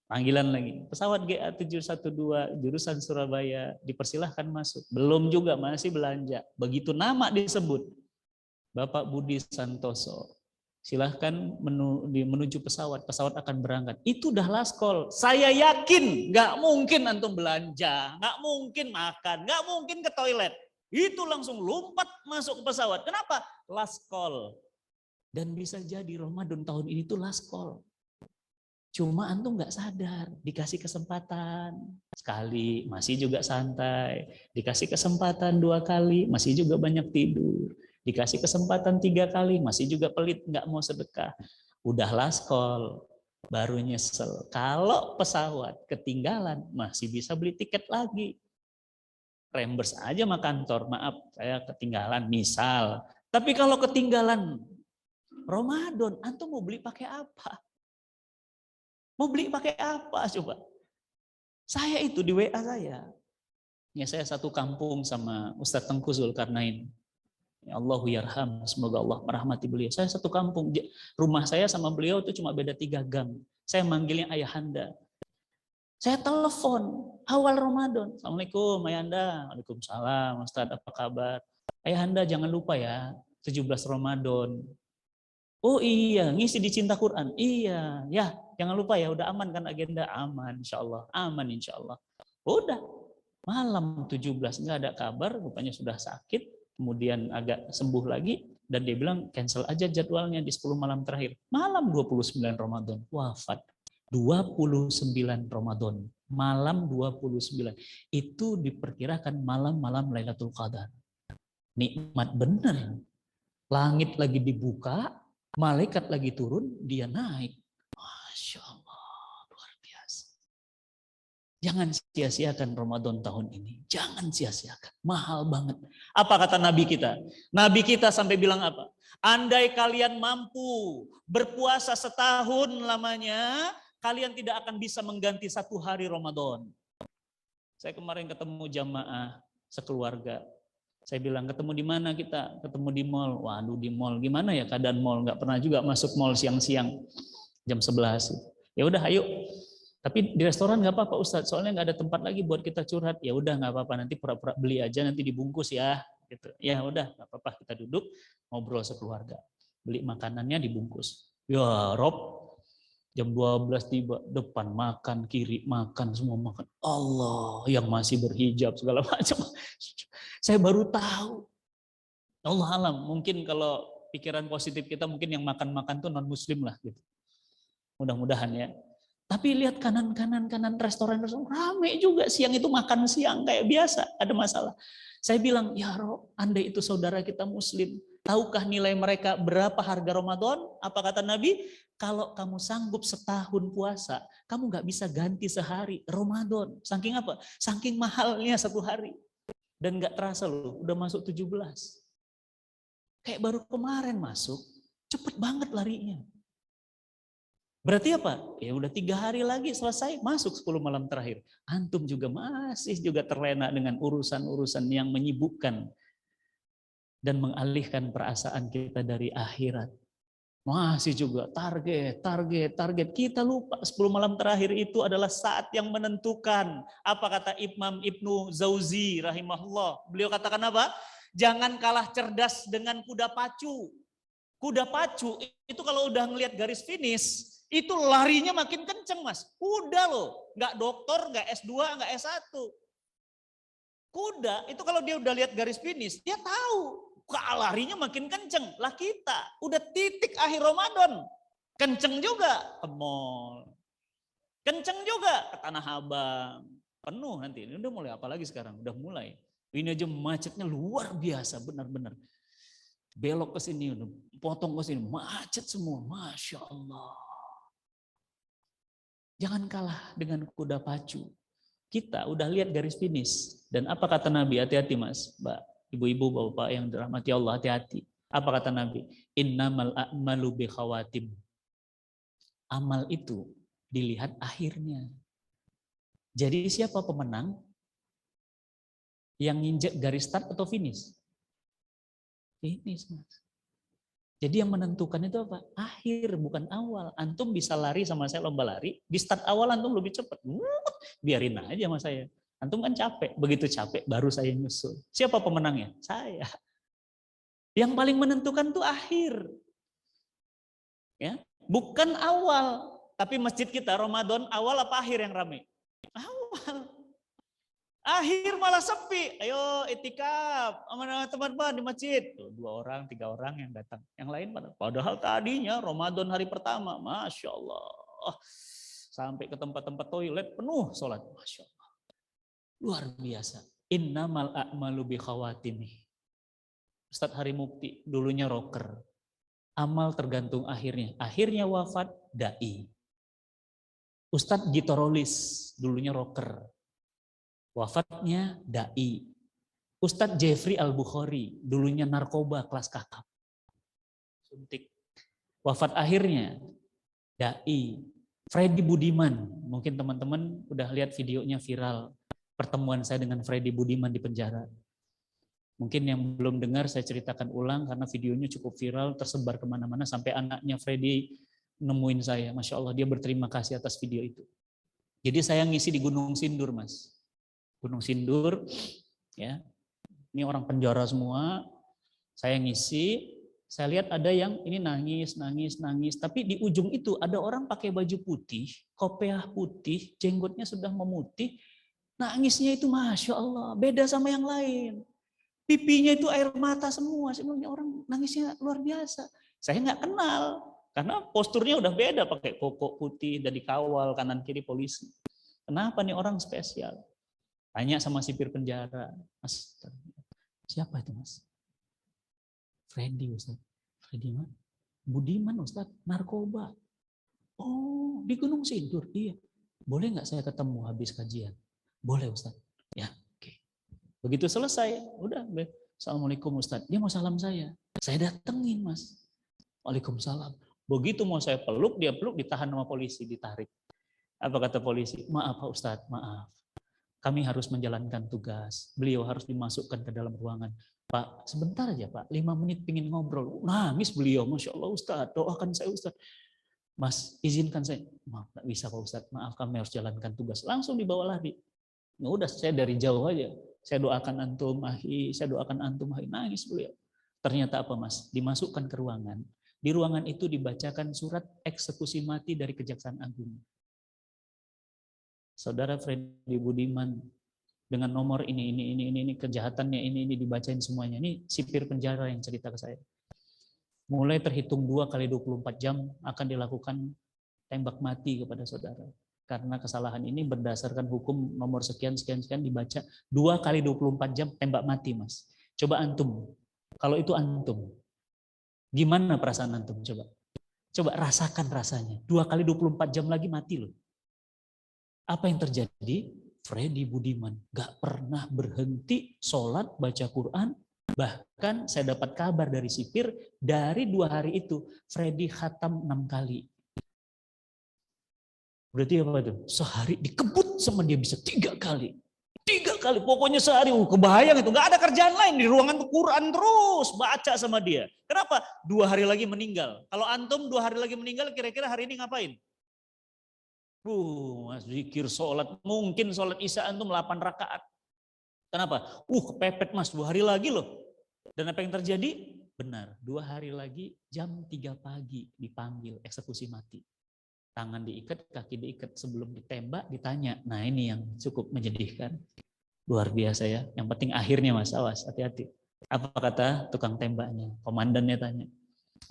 Panggilan lagi. Pesawat GA 712 jurusan Surabaya dipersilahkan masuk. Belum juga, masih belanja. Begitu nama disebut. Bapak Budi Santoso. Silahkan menuju pesawat. Pesawat akan berangkat. Itu udah last call. Saya yakin nggak mungkin antum belanja. Nggak mungkin makan. Nggak mungkin ke toilet. Itu langsung lompat masuk ke pesawat. Kenapa? Last call. Dan bisa jadi Ramadan tahun ini tuh last call. Cuma antum nggak sadar, dikasih kesempatan sekali, masih juga santai. Dikasih kesempatan 2 kali, masih juga banyak tidur. Dikasih kesempatan 3 kali, masih juga pelit, nggak mau sedekah. Udah last call, baru nyesel. Kalau pesawat ketinggalan, masih bisa beli tiket lagi. Reimburse aja sama kantor, maaf saya ketinggalan, misal. Tapi kalau ketinggalan Ramadan, antum mau beli pakai apa? Mau beli pakai apa coba? Saya itu di WA saya. Ya saya satu kampung sama Ustadz Tengku Zulkarnain. Ya Allahu yarham, semoga Allah merahmati beliau. Saya satu kampung. Rumah saya sama beliau itu cuma beda 3 gang. Saya manggilnya ayahanda. Saya telepon awal Ramadan. Assalamualaikum ayahanda. Waalaikumsalam Ustadz, apa kabar? Ayahanda jangan lupa ya, 17 Ramadan. Oh iya, ngisi di Cinta Quran. Iya, ya jangan lupa ya, udah aman kan agenda? Aman insya Allah, aman insya Allah. Udah, malam 17 nggak ada kabar, rupanya sudah sakit, kemudian agak sembuh lagi, dan dia bilang cancel aja jadwalnya di 10 malam terakhir. Malam 29 Ramadan, wafat. 29 Ramadan, malam 29. Itu diperkirakan malam-malam Lailatul Qadar. Nikmat bener. Langit lagi dibuka, malaikat lagi turun, dia naik. Masya Allah, luar biasa. Jangan sia-siakan Ramadan tahun ini. Jangan sia-siakan. Mahal banget. Apa kata Nabi kita? Nabi kita sampai bilang apa? Andai kalian mampu berpuasa setahun lamanya, kalian tidak akan bisa mengganti 1 hari Ramadan. Saya kemarin ketemu jamaah sekeluarga. Saya bilang, ketemu di mana kita? Ketemu di mall. Waduh, di mall. Gimana ya keadaan mall? Nggak pernah juga masuk mall siang-siang. Jam 11. Ya udah, ayo. Tapi di restoran nggak apa-apa Ustadz. Soalnya nggak ada tempat lagi buat kita curhat. Ya udah, nggak apa-apa. Nanti pura-pura beli aja, nanti dibungkus ya. Gitu. Ya udah, nggak apa-apa. Kita duduk, ngobrol sekeluarga. Beli makanannya dibungkus. Ya Rob, jam 12 tiba, depan makan, kiri makan, semua makan. Allah yang masih berhijab segala macam. Saya baru tahu. Allah alam, mungkin kalau pikiran positif kita mungkin yang makan-makan tuh non muslim lah gitu. Mudah-mudahan ya. Tapi lihat kanan restoran rame juga, siang itu makan siang kayak biasa, ada masalah. Saya bilang, ya Rob, andai itu saudara kita muslim, tahukah nilai mereka berapa harga Ramadan? Apa kata Nabi? Kalau kamu sanggup setahun puasa, kamu nggak bisa ganti sehari Ramadan. Saking apa? Saking mahalnya 1 hari. Dan nggak terasa loh, udah masuk 17. Kayak baru kemarin masuk, cepet banget larinya. Berarti apa? Ya udah 3 hari lagi selesai, masuk 10 malam terakhir. Antum juga masih juga terlena dengan urusan-urusan yang menyibukkan dan mengalihkan perasaan kita dari akhirat. Masih juga target. Kita lupa 10 malam terakhir itu adalah saat yang menentukan. Apa kata Imam Ibnu Jauzi rahimahullah? Beliau katakan apa? Jangan kalah cerdas dengan kuda pacu. Kuda pacu itu kalau udah ngelihat garis finish, itu larinya makin kenceng, Mas. Kuda loh, nggak doktor, nggak S2, nggak S1. Kuda itu kalau dia udah lihat garis finish, dia tahu larinya makin kenceng. Lah kita udah titik akhir Ramadan, kenceng juga ke mall, kenceng juga ke Tanah Abang, penuh nanti. Ini udah mulai apa lagi sekarang? Udah mulai. Ini aja macetnya luar biasa, benar-benar. Belok ke sini, potong ke sini, macet semua, Masya Allah. Jangan kalah dengan kuda pacu. Kita udah lihat garis finish. Dan apa kata Nabi? Hati-hati Mas, Mbak, ibu-ibu, bapak yang dirahmati Allah, hati-hati. Apa kata Nabi? Innamal a'malu bi khawatim. Amal itu dilihat akhirnya. Jadi siapa pemenang? Yang nginjek garis start atau finish? Finish, Mas. Jadi yang menentukan itu apa? Akhir, bukan awal. Antum bisa lari sama saya lomba lari, di start awal antum lebih cepat. Biarin aja sama saya. Antum kan capek, begitu capek baru saya nyusul. Siapa pemenangnya? Saya. Yang paling menentukan tuh akhir. Ya, bukan awal. Tapi masjid kita Ramadan awal apa akhir yang ramai? Awal. Akhir malah sepi. Ayo itikaf sama teman-teman di masjid. Tuh, 2 orang, 3 orang yang datang. Yang lain padahal tadinya Ramadan hari pertama, Masya Allah. Sampai ke tempat-tempat toilet penuh sholat. Masya Allah. Luar biasa. Innamal a'malu bi khawatimi. Ustadz Hari Mukti dulunya rocker. Amal tergantung akhirnya. Akhirnya wafat dai. Ustadz Gitorolis dulunya rocker. Wafatnya dai. Ustadz Jeffrey Al-Bukhari, dulunya narkoba kelas kakap. Suntik. Wafat akhirnya dai. Freddy Budiman, mungkin teman-teman udah lihat videonya viral. Pertemuan saya dengan Freddy Budiman di penjara. Mungkin yang belum dengar saya ceritakan ulang karena videonya cukup viral, tersebar kemana-mana sampai anaknya Freddy nemuin saya. Masya Allah, dia berterima kasih atas video itu. Jadi saya ngisi di Gunung Sindur, Mas. Gunung Sindur, ya. Ini orang penjara semua. Saya ngisi, saya lihat ada yang ini nangis, tapi di ujung itu ada orang pakai baju putih, kopiah putih, jenggotnya sudah memutih, nangisnya itu Masya Allah, beda sama yang lain. Pipinya itu air mata semua, sebenarnya orang nangisnya luar biasa. Saya nggak kenal, karena posturnya udah beda, pakai koko putih dan dikawal kanan kiri polisi. Kenapa nih orang spesial? Tanya sama sipir penjara, Mas, siapa itu Mas? Freddy Ustaz. Freddy mana? Budiman Ustaz, narkoba. Oh, di Gunung Sindur, iya. Boleh nggak saya ketemu habis kajian? Boleh Ustaz. Ya, oke. Begitu selesai, udah. Assalamualaikum Ustaz. Dia mau salam saya. Saya datengin Mas. Waalaikumsalam. Begitu mau saya peluk, dia peluk, ditahan sama polisi, ditarik. Apa kata polisi? Maaf Pak Ustaz, maaf. Kami harus menjalankan tugas. Beliau harus dimasukkan ke dalam ruangan. Pak, sebentar aja Pak, 5 menit pingin ngobrol. Nangis beliau, Masya Allah Ustaz, doakan saya Ustaz. Mas, izinkan saya. Maaf, nggak bisa Pak Ustaz, maaf kami harus jalankan tugas. Langsung dibawa lari. Nah, udah saya dari jauh aja. Saya doakan antum, ahi, saya doakan antum, ahi. Nangis beliau. Ternyata apa Mas? Dimasukkan ke ruangan. Di ruangan itu dibacakan surat eksekusi mati dari Kejaksaan Agung. Saudara Freddy Budiman dengan nomor ini kejahatannya ini dibacain semuanya. Ini sipir penjara yang cerita ke saya. Mulai terhitung 2 kali 24 jam akan dilakukan tembak mati kepada saudara. Karena kesalahan ini berdasarkan hukum nomor sekian dibaca 2 kali 24 jam tembak mati, Mas. Coba antum, kalau itu antum, gimana perasaan antum? Coba rasakan rasanya. 2 kali 24 jam lagi mati loh. Apa yang terjadi? Freddy Budiman gak pernah berhenti sholat, baca Quran. Bahkan saya dapat kabar dari sipir, dari 2 hari itu Freddy khatam 6 kali. Berarti apa itu? Sehari dikebut sama dia bisa 3 kali. 3 kali, pokoknya sehari. Kebayang itu, gak ada kerjaan lain. Di ruangan tuh Quran terus, baca sama dia. Kenapa? 2 hari lagi meninggal. Kalau antum 2 hari lagi meninggal, kira-kira hari ini ngapain? Mas zikir, sholat. Mungkin sholat isya antum 8 rakaat. Kenapa? Kepepet mas, 2 hari lagi loh. Dan apa yang terjadi? Benar, 2 hari lagi jam 3 pagi dipanggil eksekusi mati. Tangan diikat, kaki diikat, sebelum ditembak ditanya. Nah ini yang cukup menyedihkan. Luar biasa ya. Yang penting akhirnya mas, awas, hati-hati. Apa kata tukang tembaknya? Komandannya tanya.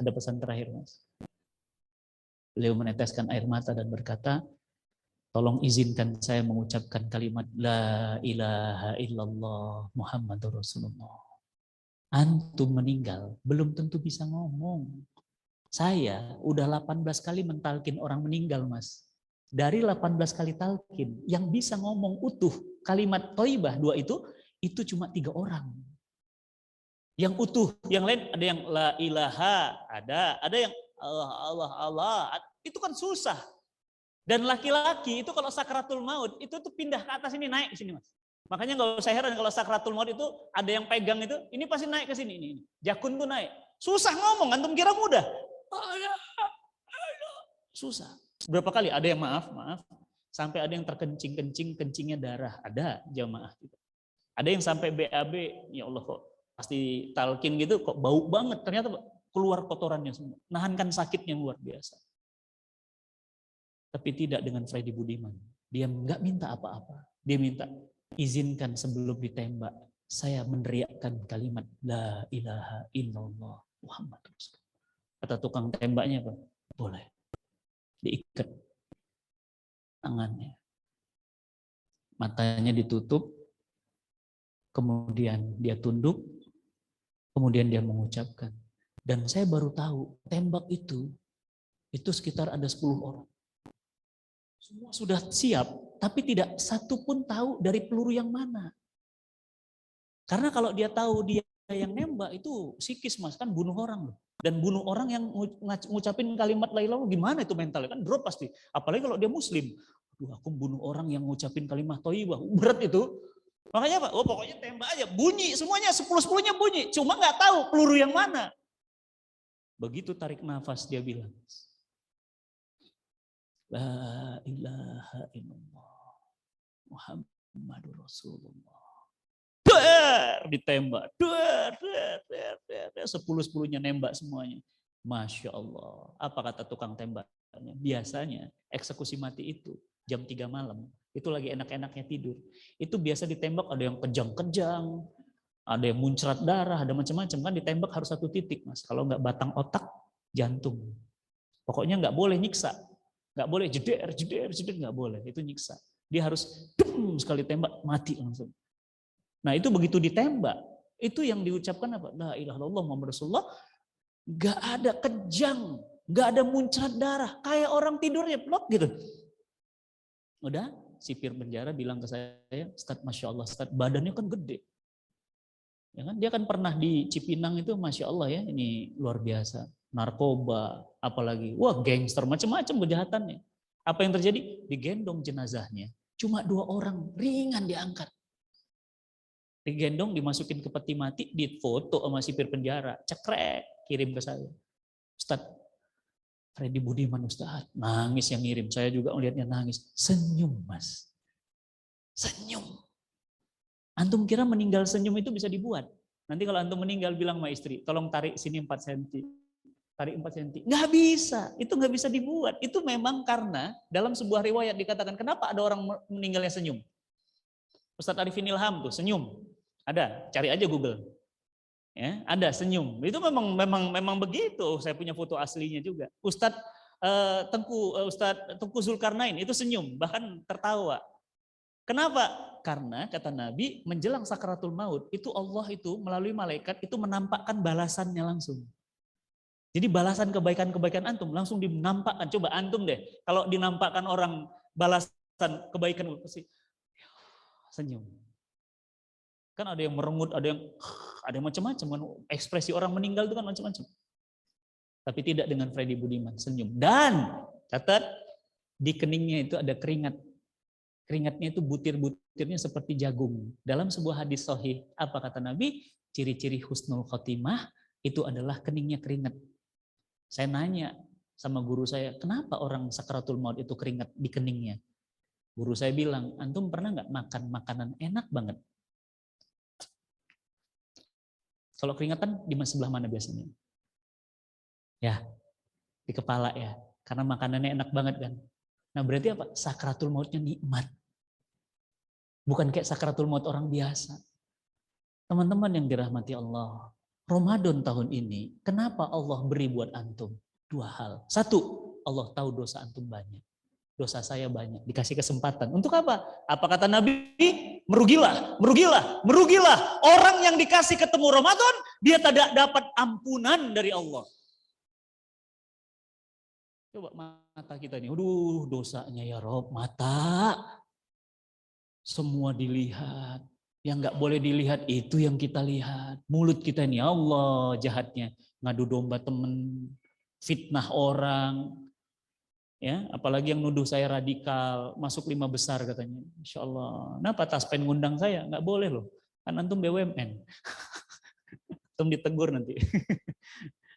Ada pesan terakhir mas. Beliau meneteskan air mata dan berkata, tolong izinkan saya mengucapkan kalimat La ilaha illallah Muhammadur Rasulullah. Antum meninggal, belum tentu bisa ngomong. Saya udah 18 kali mentalkin orang meninggal, mas. Dari 18 kali talkin, yang bisa ngomong utuh kalimat Thayyibah 2 itu cuma 3 orang. Yang utuh, yang lain ada yang la ilaha, ada yang Allah. Itu kan susah. Dan laki-laki itu kalau sakratul maut itu tuh pindah ke atas ini, naik ke sini, mas. Makanya nggak usah heran kalau sakratul maut itu ada yang pegang itu, ini pasti naik ke sini. Ini. Jakun tuh naik. Susah ngomong, antum kira mudah? Susah. Berapa kali ada yang maaf, sampai ada yang terkencing, kencingnya darah. Ada jamaah. Ada yang sampai BAB, ya Allah kok pasti talkin gitu, kok bau banget. Ternyata keluar kotorannya semua. Nahankan sakitnya luar biasa. Tapi tidak dengan Freddy Budiman. Dia nggak minta apa-apa. Dia minta izinkan sebelum ditembak saya meneriakkan kalimat La ilaha illallah Muhammad Rasulullah. Kata tukang tembaknya apa? Boleh. Diikat tangannya. Matanya ditutup. Kemudian dia tunduk. Kemudian dia mengucapkan. Dan saya baru tahu tembak itu sekitar ada 10 orang. Semua sudah siap, tapi tidak satu pun tahu dari peluru yang mana. Karena kalau dia tahu dia yang nembak itu psikis mas, kan bunuh orang loh. Dan bunuh orang yang ngucapin kalimat la ilaha illallah gimana itu mentalnya, kan drop pasti. Apalagi kalau dia muslim. Aduh, aku bunuh orang yang ngucapin kalimat thayyibah, berat itu. Makanya apa? Pokoknya tembak aja, bunyi semuanya, 10-10-nya bunyi. Cuma nggak tahu peluru yang mana. Begitu tarik nafas dia bilang, La ilaha illallah Muhammadur Rasulullah. Ditembak. 10-10-nya nembak semuanya. Masya Allah. Apa kata tukang tembaknya? Biasanya eksekusi mati itu jam 3 malam. Itu lagi enak-enaknya tidur. Itu biasa ditembak ada yang kejang-kejang. Ada yang muncrat darah. Ada macam-macam. Kan ditembak harus 1 titik mas. Kalau nggak batang otak, jantung. Pokoknya nggak boleh nyiksa. Nggak boleh jeder, nggak boleh. Itu nyiksa. Dia harus sekali tembak, mati langsung. Nah itu begitu ditembak, itu yang diucapkan apa? La ilaha illallah Muhammad Rasulullah. Nggak ada kejang, nggak ada muncrat darah. Kayak orang tidurnya plok gitu. Udah, sipir penjara bilang ke saya, Ustadz Masya Allah, Ustadz badannya kan gede. Ya kan? Dia kan pernah di Cipinang itu, Masya Allah ya, ini luar biasa. Narkoba, apalagi, wah gangster, macam-macam kejahatannya. Apa yang terjadi? Digendong jenazahnya, cuma 2 orang, ringan diangkat. Digendong, dimasukin ke peti mati, difoto sama sipir penjara, cekrek, kirim ke saya. Ustadz, Freddy Budiman Ustadz, nangis yang ngirim, saya juga melihatnya nangis. Senyum mas, senyum. Antum kira meninggal senyum itu bisa dibuat? Nanti kalau antum meninggal bilang sama istri, tolong tarik sini 4 cm. Tarik 4 cm. Nggak bisa, itu nggak bisa dibuat. Itu memang karena dalam sebuah riwayat dikatakan, kenapa ada orang meninggalnya senyum? Ustadz Arifin Ilham tuh senyum. Ada, cari aja Google. Ya, ada senyum. Itu memang begitu. Saya punya foto aslinya juga. Ustadz Tengku Zulkarnain itu senyum, bahkan tertawa. Kenapa? Karena kata Nabi, menjelang sakaratul maut, itu Allah itu melalui malaikat itu menampakkan balasannya langsung. Jadi balasan kebaikan-kebaikan antum langsung dinampakkan. Coba antum deh, kalau dinampakkan orang balasan kebaikan pasti senyum. Kan ada yang merengut, ada yang macam-macam. Ekspresi orang meninggal itu kan macam-macam. Tapi tidak dengan Freddy Budiman, senyum. Dan catat, Di keningnya itu ada keringat. Keringatnya itu butir-butirnya seperti jagung. Dalam sebuah hadis sahih, apa kata Nabi? Ciri-ciri husnul khotimah itu adalah keningnya keringat. Saya nanya sama guru saya, kenapa orang sakaratul maut itu keringat di keningnya? Guru saya bilang, antum pernah nggak makan makanan enak banget? Kalau keringatan di sebelah mana biasanya? Ya, di kepala ya. Karena makanannya enak banget kan. Nah berarti apa? Sakaratul mautnya nikmat. Bukan kayak sakaratul maut orang biasa. Teman-teman yang dirahmati Allah, Ramadan tahun ini, kenapa Allah beri buat antum? 2 hal. 1, Allah tahu dosa antum banyak. Dosa saya banyak. Dikasih kesempatan. Untuk apa? Apa kata Nabi? Merugilah, merugilah, merugilah. Orang yang dikasih ketemu Ramadan, dia tidak dapat ampunan dari Allah. Coba mata kita nih, aduh dosanya ya Rob, mata. Semua dilihat. Yang nggak boleh dilihat itu yang kita lihat. Mulut kita ini Allah jahatnya. Ngadu domba temen, fitnah orang. Ya, apalagi yang nuduh saya radikal, masuk 5 besar katanya. Insya Allah. Kenapa taspen ngundang saya? Nggak boleh loh. Kan antum BUMN. Antum ditegur nanti.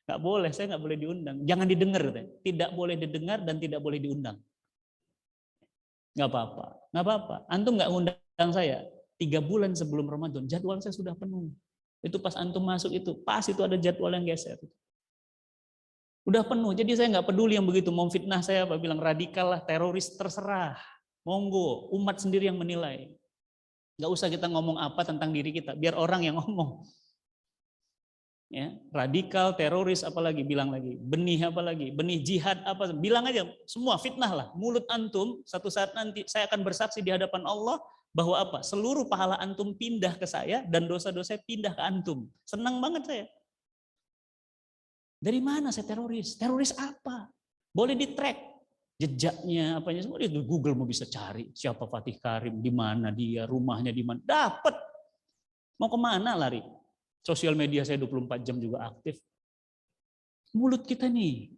Nggak boleh, saya nggak boleh diundang. Jangan didengar. Tidak boleh didengar dan tidak boleh diundang. Nggak apa-apa. Nggak apa-apa. Antum nggak ngundang saya. 3 bulan sebelum Ramadan, jadwal saya sudah penuh. Itu pas antum masuk itu, pas itu ada jadwal yang geser. Udah penuh, jadi saya nggak peduli yang begitu. Mau fitnah saya apa, bilang radikal lah, teroris, terserah. Monggo, umat sendiri yang menilai. Nggak usah kita ngomong apa tentang diri kita, biar orang yang ngomong. Ya, radikal, teroris, apalagi bilang lagi, benih apalagi, benih jihad apa, bilang aja, semua fitnah lah. Mulut antum, satu saat nanti saya akan bersaksi di hadapan Allah, bahwa apa? Seluruh pahala antum pindah ke saya dan dosa-dosa pindah ke antum. Senang banget saya. Dari mana saya teroris? Teroris apa? Boleh di-track jejaknya, apanya semua di Google mau bisa cari siapa Fatih Karim, di mana dia, rumahnya di mana. Dapat. Mau kemana lari? Sosial media saya 24 jam juga aktif. Mulut kita nih,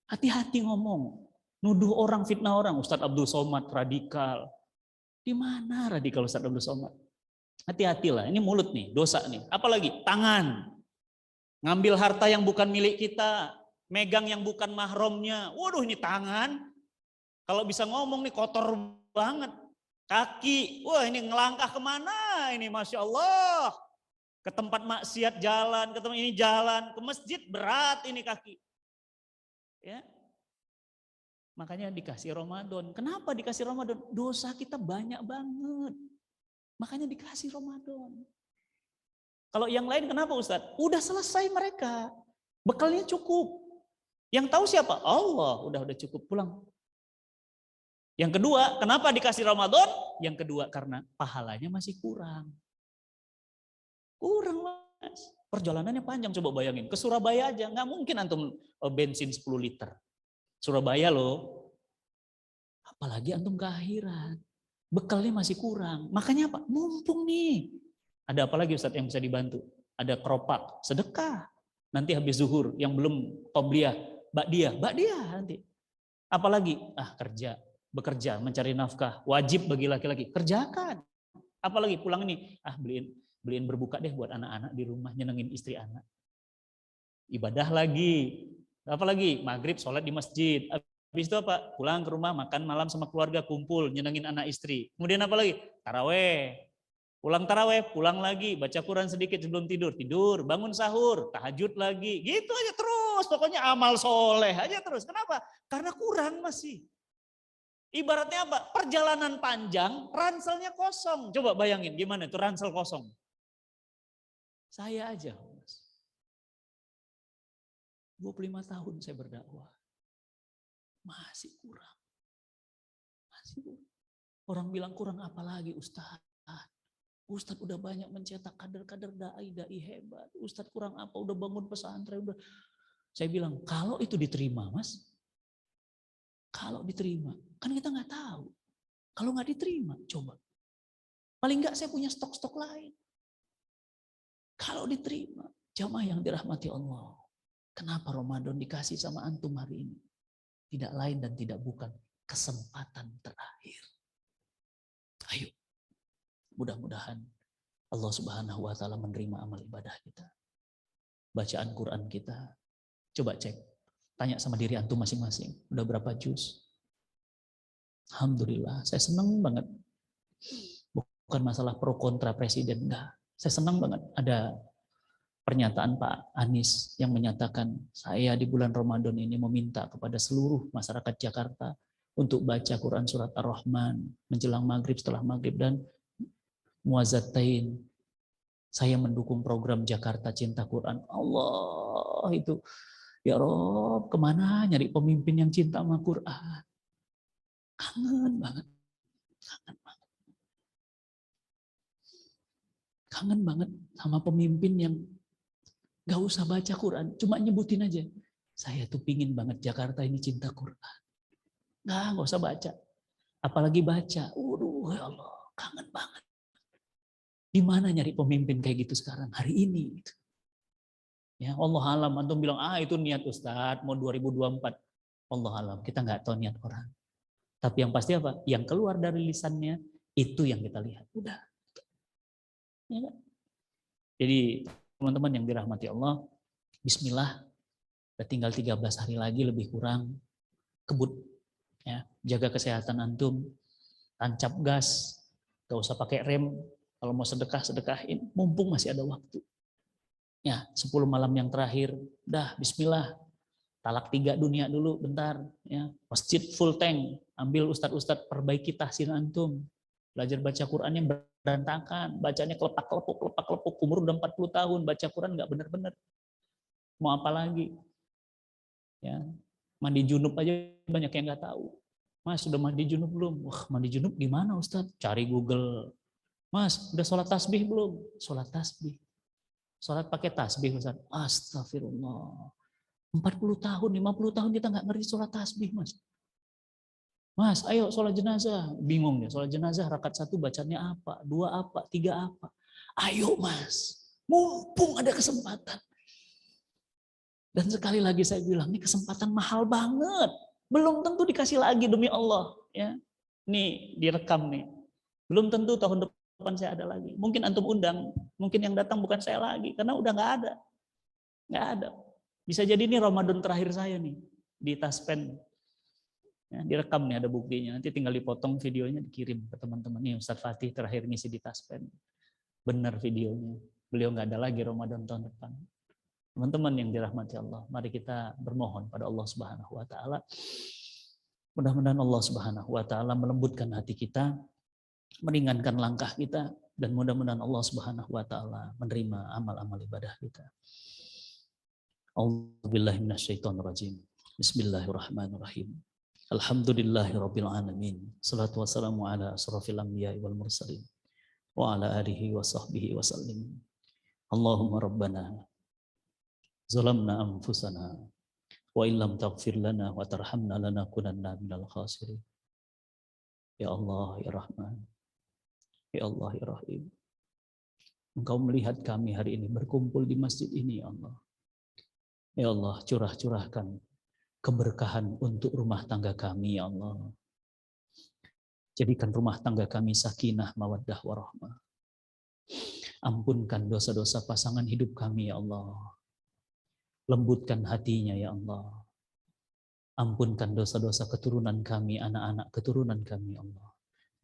hati-hati ngomong. Nuduh orang, fitnah orang. Ustadz Abdul Somad radikal. Di mana radikal Ustadz Abdul Somad? Hati-hatilah, ini mulut nih, dosa nih. Apalagi tangan. Ngambil harta yang bukan milik kita, megang yang bukan mahramnya. Waduh, ini tangan. Kalau bisa ngomong nih kotor banget. Kaki, wah ini ngelangkah kemana ini, Masya Allah. Ke tempat maksiat jalan, ke tempat ini jalan, ke masjid berat ini kaki. Ya. Makanya dikasih Ramadan. Kenapa dikasih Ramadan? Dosa kita banyak banget. Makanya dikasih Ramadan. Kalau yang lain kenapa Ustadz? Udah selesai mereka. Bekalnya cukup. Yang tahu siapa? Allah. Udah cukup, pulang. Yang kedua, kenapa dikasih Ramadan? Yang kedua, karena pahalanya masih kurang. Kurang mas. Perjalanannya panjang, coba bayangin. Ke Surabaya aja, nggak mungkin antum bensin 10 liter. Surabaya loh. Apalagi antum ke akhirat. Bekalnya masih kurang. Makanya apa? Mumpung nih. Ada apa lagi Ustadz yang bisa dibantu? Ada keropak, sedekah. Nanti habis zuhur, yang belum qobliyah, bakdiah nanti. Apalagi? Kerja, bekerja, mencari nafkah. Wajib bagi laki-laki. Kerjakan. Apalagi pulang ini, beliin berbuka deh buat anak-anak di rumah, nyenengin istri anak. Ibadah lagi. Apalagi? Maghrib, sholat di masjid. Habis itu apa? Pulang ke rumah, makan malam sama keluarga, kumpul, nyenengin anak istri. Kemudian apa lagi? Taraweh. Pulang taraweh, pulang lagi, baca Quran sedikit sebelum tidur, bangun sahur, tahajud lagi. Gitu aja terus, pokoknya amal soleh aja terus. Kenapa? Karena kurang masih. Ibaratnya apa? Perjalanan panjang, ranselnya kosong. Coba bayangin gimana itu ransel kosong. Saya aja, 25 tahun saya berdakwah. Masih kurang. Orang bilang kurang apa lagi Ustaz? Ustadz udah banyak mencetak kader-kader dai hebat. Ustadz kurang apa? Udah bangun pesantren. Udah. Saya bilang, kalau itu diterima mas. Kalau diterima. Kan kita nggak tahu. Kalau nggak diterima, coba. Paling nggak saya punya stok-stok lain. Kalau diterima. Jamaah yang dirahmati Allah. Kenapa Ramadan dikasih sama antum hari ini? Tidak lain dan tidak bukan. kesempatan terakhir. Ayo, mudah-mudahan Allah Subhanahu wa Ta'ala menerima amal ibadah kita, bacaan Quran kita. Coba cek, tanya sama diri antum masing-masing, udah berapa juz? Alhamdulillah, saya senang banget. Bukan masalah pro kontra presiden, enggak. Saya senang banget ada pernyataan Pak Anies yang menyatakan, saya di bulan Ramadan ini meminta kepada seluruh masyarakat Jakarta untuk baca Quran surat Ar-Rahman menjelang maghrib, setelah maghrib, dan muazzatain. Saya mendukung program Jakarta Cinta Quran. Allah, itu ya Rob, kemana nyari pemimpin yang cinta sama Quran? Kangen banget. Kangen banget. Kangen banget sama pemimpin yang gak usah baca Quran, cuma nyebutin aja. Saya tuh pingin banget Jakarta ini cinta Quran. Gak usah baca. Apalagi baca. Waduh, ya Allah, kangen banget. Di mana nyari pemimpin kayak gitu sekarang, hari ini? Gitu. Ya, Allah alam, antum bilang, itu niat Ustadz, mau 2024. Allah alam, kita nggak tahu niat orang. Tapi yang pasti apa? Yang keluar dari lisannya, itu yang kita lihat. Udah. Ya, kan? Jadi, teman-teman yang dirahmati Allah, bismillah, udah tinggal 13 hari lagi, lebih kurang, kebut. Ya, jaga kesehatan antum, tancap gas, gak usah pakai rem. Kalau mau sedekah, sedekahin, mumpung masih ada waktu. Ya, 10 malam yang terakhir, dah bismillah. Talak 3 dunia dulu bentar, ya. Masjid full tank, ambil ustadz-ustadz perbaiki tahsin antum. Belajar baca Quran yang berantakan, bacanya kelepak-kelepuk, umur udah 40 tahun, baca Quran nggak benar-benar. Mau apa lagi? Ya, mandi junub aja banyak yang nggak tahu. Mas, sudah mandi junub belum? Wah, mandi junub gimana Ustadz? Cari Google. Mas, udah sholat tasbih belum? Sholat tasbih. Sholat pakai tasbih Ustaz. Astagfirullah. 40 tahun, 50 tahun kita nggak ngerti sholat tasbih, Mas. Mas, ayo sholat jenazah. Bingung ya, sholat jenazah rakaat 1 bacanya apa? 2 apa? 3 apa? Ayo Mas, mumpung ada kesempatan. Dan sekali lagi saya bilang, ini kesempatan mahal banget. Belum tentu dikasih lagi demi Allah. Ya, nih direkam nih. Belum tentu tahun depan saya ada lagi. Mungkin antum undang, mungkin yang datang bukan saya lagi, karena udah nggak ada. Nggak ada. Bisa jadi ini Ramadan terakhir saya nih, di Taspen. Ya, direkam nih, ada buktinya. Nanti tinggal dipotong videonya, dikirim ke teman-teman. Nih Ustadz Fatih terakhir ngisi di Taspen. Benar videonya. Beliau nggak ada lagi Ramadan tahun depan. Teman-teman yang dirahmati Allah, mari kita bermohon pada Allah Subhanahu wa Ta'ala. Mudah-mudahan Allah Subhanahu wa Ta'ala melembutkan hati kita, meringankan langkah kita, dan mudah-mudahan Allah Subhanahu wa Ta'ala menerima amal-amal ibadah kita. A'udzubillahi minasyaitonirrajim. Bismillahirrahmanirrahim. Alhamdulillahirabbil alamin. Shalatu wassalamu ala asrofil anbiya'i wal mursalin wa ala alihi wa sahbihi wasallim. Allahumma rabbana zalamna anfusana wa illam taghfir lana wa tarhamna lanakunanna minal khasirin. Ya Allah, ya Rahman. Ya Allah, ya Rahim. Engkau melihat kami hari ini berkumpul di masjid ini, ya Allah. Ya Allah, curahkan keberkahan untuk rumah tangga kami, ya Allah. Jadikan rumah tangga kami sakinah, mawaddah, warahmah. Ampunkan dosa-dosa pasangan hidup kami, ya Allah. Lembutkan hatinya, ya Allah. Ampunkan dosa-dosa keturunan kami, anak-anak keturunan kami, ya Allah.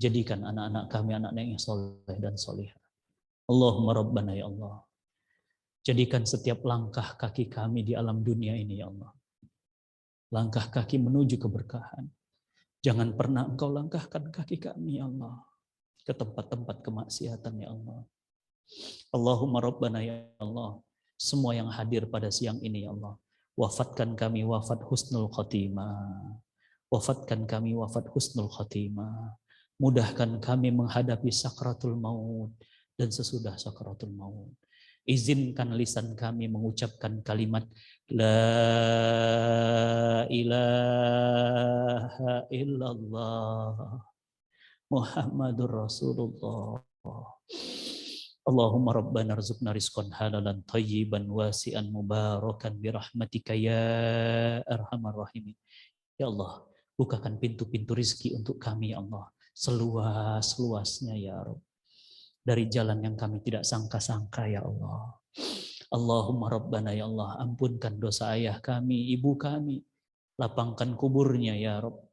Jadikan anak-anak kami anak-anak yang soleh dan solihah. Allahumma rabbana, ya Allah. Jadikan setiap langkah kaki kami di alam dunia ini, ya Allah. Langkah kaki menuju keberkahan. Jangan pernah Engkau langkahkan kaki kami, ya Allah, ke tempat-tempat kemaksiatan, ya Allah. Allahumma rabbana, ya Allah. Semua yang hadir pada siang ini, ya Allah, wafatkan kami wafat husnul khotimah. Wafatkan kami wafat husnul khotimah. Mudahkan kami menghadapi sakratul maut dan sesudah sakratul maut. Izinkan lisan kami mengucapkan kalimat La ilaha illallah Muhammadur Rasulullah. Allahumma rabbana rizqna rizqan halalan thayyiban wasi'an mubarakan birahmatika ya arhamar rahimin. Ya Allah, Bukakan pintu-pintu rizki untuk kami ya Allah. Seluas-luasnya ya Rabb. Dari jalan yang kami tidak sangka-sangka ya Allah. Allahumma Rabbana ya Allah, ampunkan dosa ayah kami, ibu kami. Lapangkan kuburnya ya Rabb.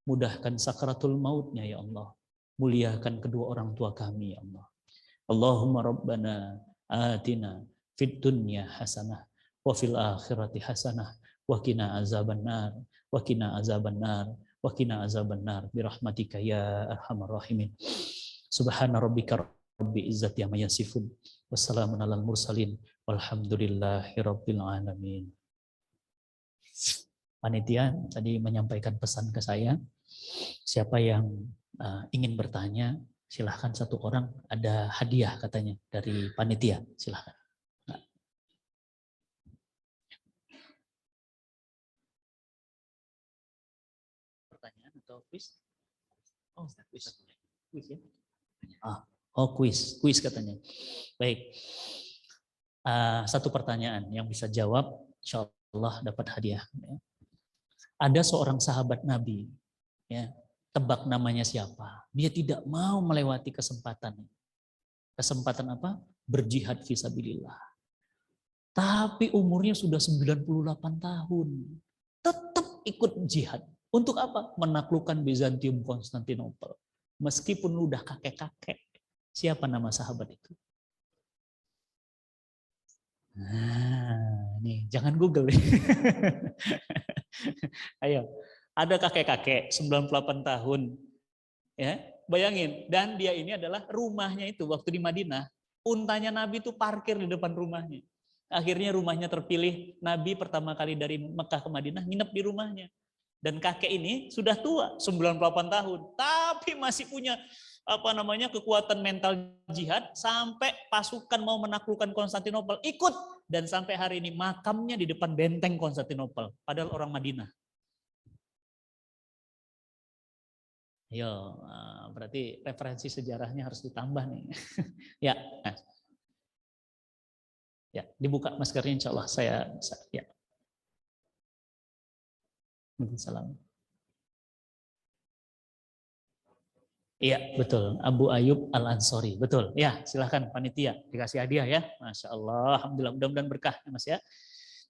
Mudahkan sakratul mautnya ya Allah. Muliakan kedua orang tua kami ya Allah. Allahumma Rabbana atina fid dunya hasanah wa fil akhirati hasanah wa qina azabannar wa qina azabannar wa qina azabannar birahmatika ya arhamar rahimin. Subhana rabbika rabbil izzati amma yasifun. Wassalamun alal mursalin walhamdulillahi rabbil alamin. Panitia tadi menyampaikan pesan ke saya. Siapa yang ingin bertanya, silahkan satu orang, ada hadiah katanya dari panitia, silahkan. Pertanyaan atau quiz? Oh, quiz. Quiz ya? Oh, quiz katanya. Baik. Satu pertanyaan yang bisa jawab, insya Allah dapat hadiah. Ada seorang sahabat Nabi, ya, tebak namanya siapa? Dia tidak mau melewati kesempatan. Kesempatan apa? Berjihad fisabilillah. Tapi umurnya sudah 98 tahun. Tetap ikut jihad. Untuk apa? Menaklukkan Bizantium Konstantinopel. Meskipun udah kakek-kakek. Siapa nama sahabat itu? Nah, nih, jangan Google. Ayo, ada kakek-kakek 98 tahun. Ya, bayangin, dan dia ini adalah rumahnya itu waktu di Madinah, untanya Nabi itu parkir di depan rumahnya. Akhirnya rumahnya terpilih, Nabi pertama kali dari Mekah ke Madinah nginep di rumahnya. Dan kakek ini sudah tua, 98 tahun, tapi masih punya kekuatan mental jihad sampai pasukan mau menaklukkan Konstantinopel ikut, dan sampai hari ini makamnya di depan benteng Konstantinopel padahal orang Madinah. Yo, berarti referensi sejarahnya harus ditambah nih. Ya, ya, dibuka maskernya, insya Allah saya ya. Salam. Iya, betul. Abu Ayyub Al-Ansori. Betul. Ya, silahkan panitia. Dikasih hadiah ya. Masya Allah. Alhamdulillah. Mudah-mudahan berkah ya Mas ya.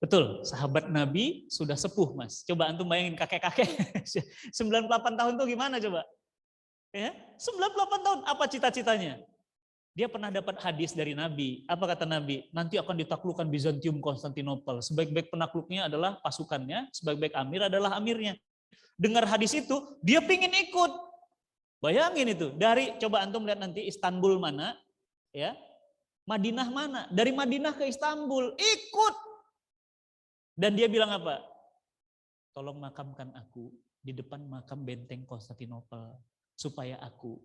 Betul. Sahabat Nabi sudah sepuh Mas. Coba antum bayangin kakek-kakek. 98 tahun tuh gimana coba? Ya, 98 tahun. Apa cita-citanya? Dia pernah dapat hadis dari Nabi. Apa kata Nabi? Nanti akan ditaklukkan Bizantium Konstantinopel. Sebaik-baik penakluknya adalah pasukannya. Sebaik-baik amir adalah amirnya. Dengar hadis itu, dia pingin ikut. Bayangin itu, dari coba antum lihat nanti Istanbul mana, ya, Madinah mana, dari Madinah ke Istanbul, ikut. Dan dia bilang apa? Tolong makamkan aku di depan makam benteng Konstantinopel, supaya aku,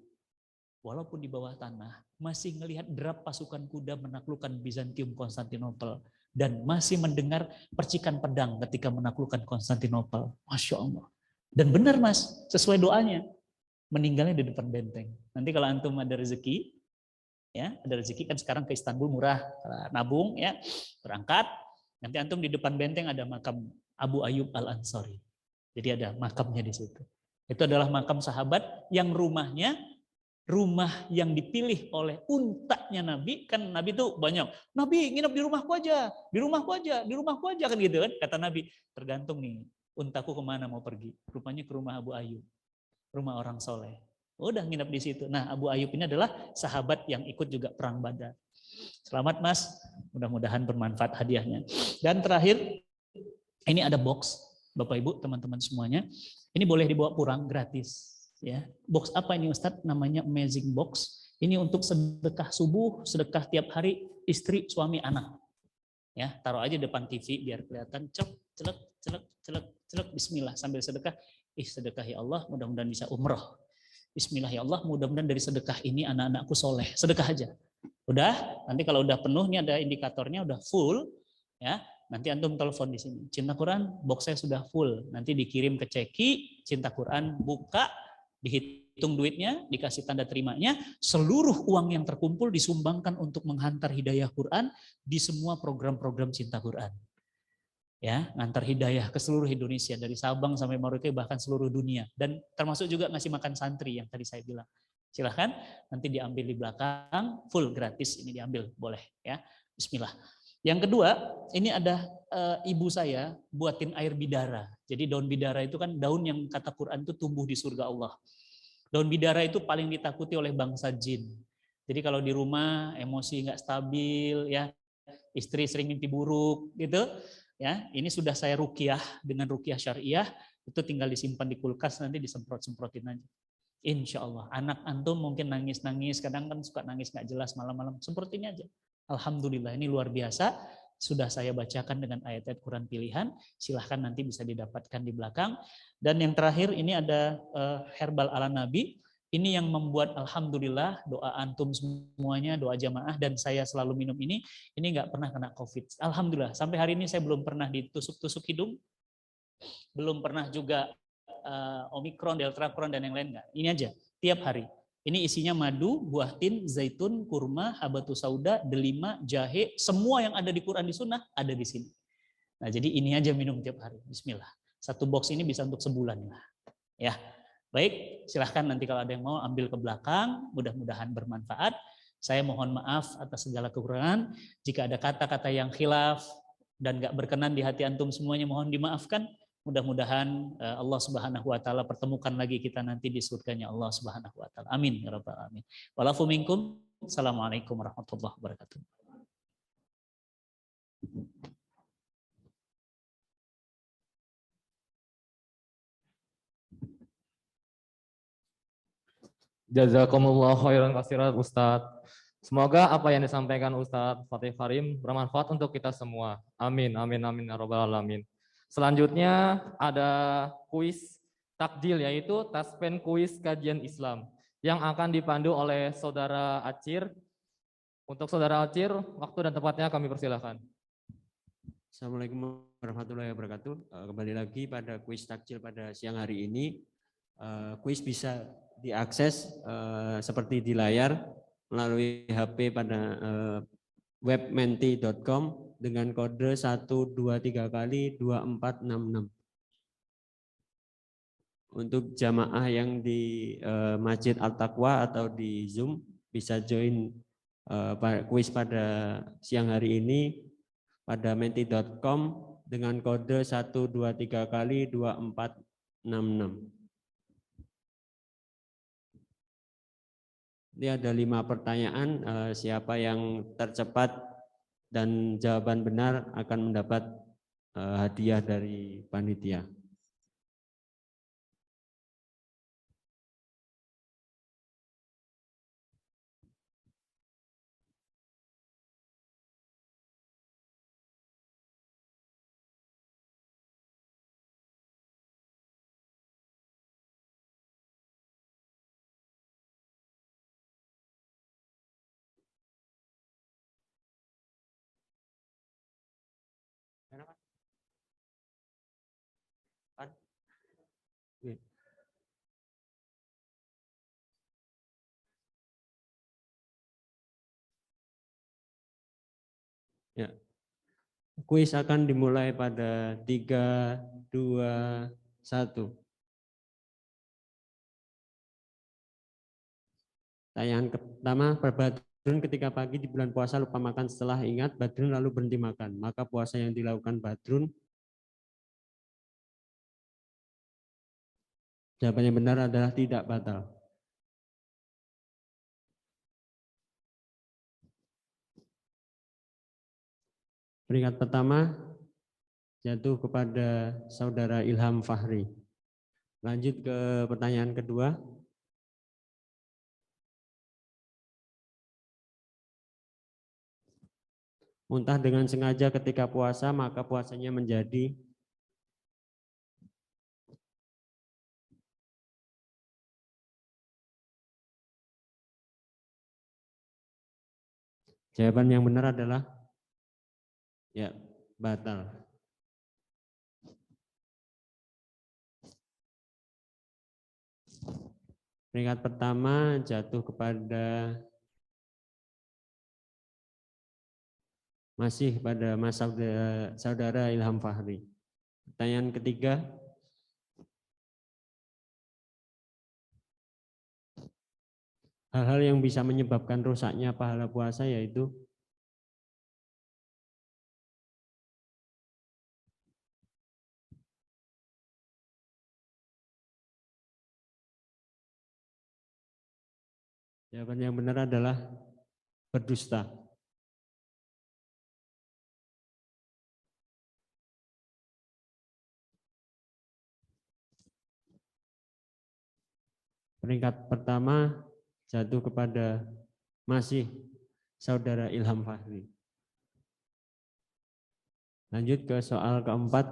walaupun di bawah tanah, masih ngelihat derap pasukan kuda menaklukkan Bizantium Konstantinopel, dan masih mendengar percikan pedang ketika menaklukkan Konstantinopel. Masya Allah. Dan benar Mas, sesuai doanya. Meninggalnya di depan benteng. Nanti kalau antum ada rezeki, ya ada rezeki kan sekarang ke Istanbul murah, nabung ya, berangkat. Nanti antum di depan benteng ada makam Abu Ayyub Al-Ansori. Jadi ada makamnya di situ. Itu adalah makam sahabat yang rumahnya, rumah yang dipilih oleh untanya Nabi. Kan Nabi itu banyak. Nabi nginep di rumahku aja, di rumahku aja, di rumahku aja kan gitu kan. Kata Nabi, tergantung nih untaku kemana mau pergi. Rupanya ke rumah Abu Ayyub. Rumah orang soleh. Udah nginep di situ. Nah, Abu Ayyub ini adalah sahabat yang ikut juga perang Badar. Selamat Mas, mudah-mudahan bermanfaat hadiahnya. Dan terakhir, ini ada box, Bapak Ibu, teman-teman semuanya. Ini boleh dibawa pulang gratis. Ya, box apa ini Ustadz? Namanya Amazing Box. Ini untuk sedekah subuh, sedekah tiap hari, istri, suami, anak. Ya, taruh aja depan TV biar kelihatan celek, Bismillah sambil sedekah. Sedekah ya Allah, mudah-mudahan bisa umroh. Bismillah ya Allah, mudah-mudahan dari sedekah ini anak-anakku soleh. Sedekah aja. Udah, nanti kalau udah penuh, ini ada indikatornya, udah full, ya. Nanti antum telepon di sini. Cinta Quran, box saya sudah full. Nanti dikirim ke Ceki, Cinta Quran, buka, dihitung duitnya, dikasih tanda terimanya. Seluruh uang yang terkumpul disumbangkan untuk menghantar hidayah Quran di semua program-program Cinta Quran. ya, ngantar hidayah ke seluruh Indonesia dari Sabang sampai Merauke bahkan seluruh dunia, dan termasuk juga ngasih makan santri yang tadi saya bilang. Silahkan nanti diambil di belakang, full gratis ini diambil, boleh ya. Bismillah. Yang kedua, ini ada ibu saya buatin air bidara. Jadi daun bidara itu kan daun yang kata Quran itu tumbuh di surga Allah. Daun bidara itu paling ditakuti oleh bangsa jin. Jadi kalau di rumah emosi nggak stabil, ya istri sering mimpi buruk gitu, ya ini sudah saya ruqyah dengan ruqyah syariah, itu tinggal disimpan di kulkas, nanti disemprot-semprotin aja. Insya Allah. Anak antum mungkin nangis-nangis, kadang kan suka nangis nggak jelas malam-malam, semprotin aja. Alhamdulillah, ini luar biasa. Sudah saya bacakan dengan ayat-ayat Quran pilihan, silahkan nanti bisa didapatkan di belakang. Dan yang terakhir ini ada herbal ala Nabi. Ini yang membuat alhamdulillah doa antum semuanya, doa jamaah, dan saya selalu minum ini nggak pernah kena COVID. Alhamdulillah, sampai hari ini saya belum pernah ditusuk-tusuk hidung, belum pernah juga Omikron, Delta Crohn, dan yang lain nggak. Ini aja, tiap hari. Ini isinya madu, buah tin, zaitun, kurma, habatus sauda, delima, jahe, semua yang ada di Quran di Sunnah ada di sini. Nah, jadi ini aja minum tiap hari. Bismillah. Satu box ini bisa untuk sebulan lah. Ya, baik. Silahkan nanti kalau ada yang mau ambil ke belakang. Mudah-mudahan bermanfaat. Saya mohon maaf atas segala kekurangan. Jika ada kata-kata yang khilaf dan nggak berkenan di hati antum semuanya, mohon dimaafkan. Mudah-mudahan Allah Subhanahu wa taala pertemukan lagi kita nanti di surganya Allah Subhanahu wa taala. Amin ya rabbal alamin. Walafu minkum. Assalamualaikum warahmatullahi wabarakatuh. Jazakumullah khairan katsiran Ustadz. Semoga apa yang disampaikan Ustadz Fatih Karim bermanfaat untuk kita semua. Amin, amin, amin, ya rabbal alamin. Selanjutnya ada kuis takjil, yaitu Taspen Kuis Kajian Islam yang akan dipandu oleh Saudara Acir. Untuk Saudara Acir, waktu dan tempatnya kami persilahkan. Assalamualaikum warahmatullahi wabarakatuh. Kembali lagi pada kuis takjil pada siang hari ini. Kuis bisa diakses seperti di layar melalui HP pada webmenti.com dengan kode 123 kali 2466. Untuk jamaah yang di Masjid Al-Taqwa atau di Zoom bisa join kuis pada siang hari ini pada menti.com dengan kode 123 kali 2466. Ini ada 5 pertanyaan, siapa yang tercepat dan jawaban benar akan mendapat hadiah dari panitia. Ya. Kuis akan dimulai pada 3, 2, 1. Tayangan pertama, Badrun ketika pagi di bulan puasa lupa makan, setelah ingat Badrun lalu berhenti makan. Maka puasa yang dilakukan Badrun, jawaban yang benar adalah tidak batal. Peringkat pertama jatuh kepada Saudara Ilham Fahri. Lanjut ke pertanyaan kedua. Muntah dengan sengaja ketika puasa, maka puasanya menjadi jawaban yang benar adalah ya, batal. Peringkat pertama jatuh kepada masih pada Mas Saudara Ilham Fahri. Pertanyaan ketiga, hal-hal yang bisa menyebabkan rusaknya pahala puasa yaitu jawaban yang benar adalah berdusta. Peringkat pertama jatuh kepada masih Saudara Ilham Fahri. Lanjut ke soal keempat.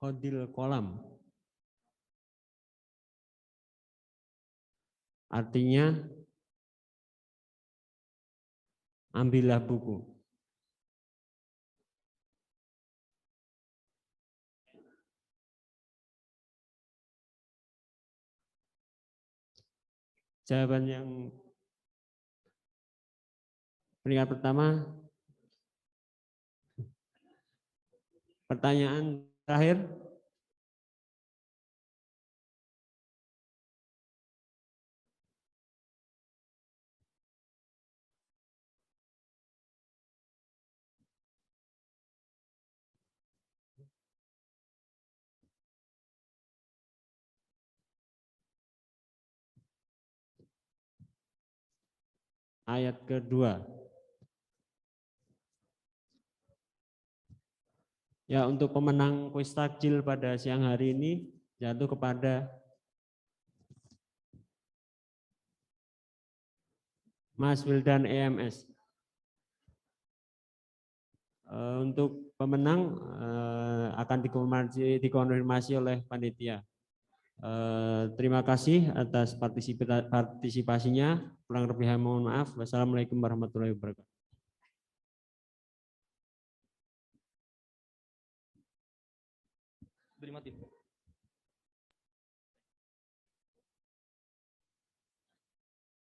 Hodil kolam. Artinya ambillah buku. Jawaban yang peringkat pertama. Pertanyaan terakhir. Ayat kedua. Ya, untuk pemenang kuis takjil pada siang hari ini jatuh kepada Mas Wildan EMS. Untuk pemenang akan dikonfirmasi oleh panitia. Terima kasih atas partisipasinya. Kurang lebihnya mohon maaf. Wassalamualaikum warahmatullahi wabarakatuh. Terima kasih.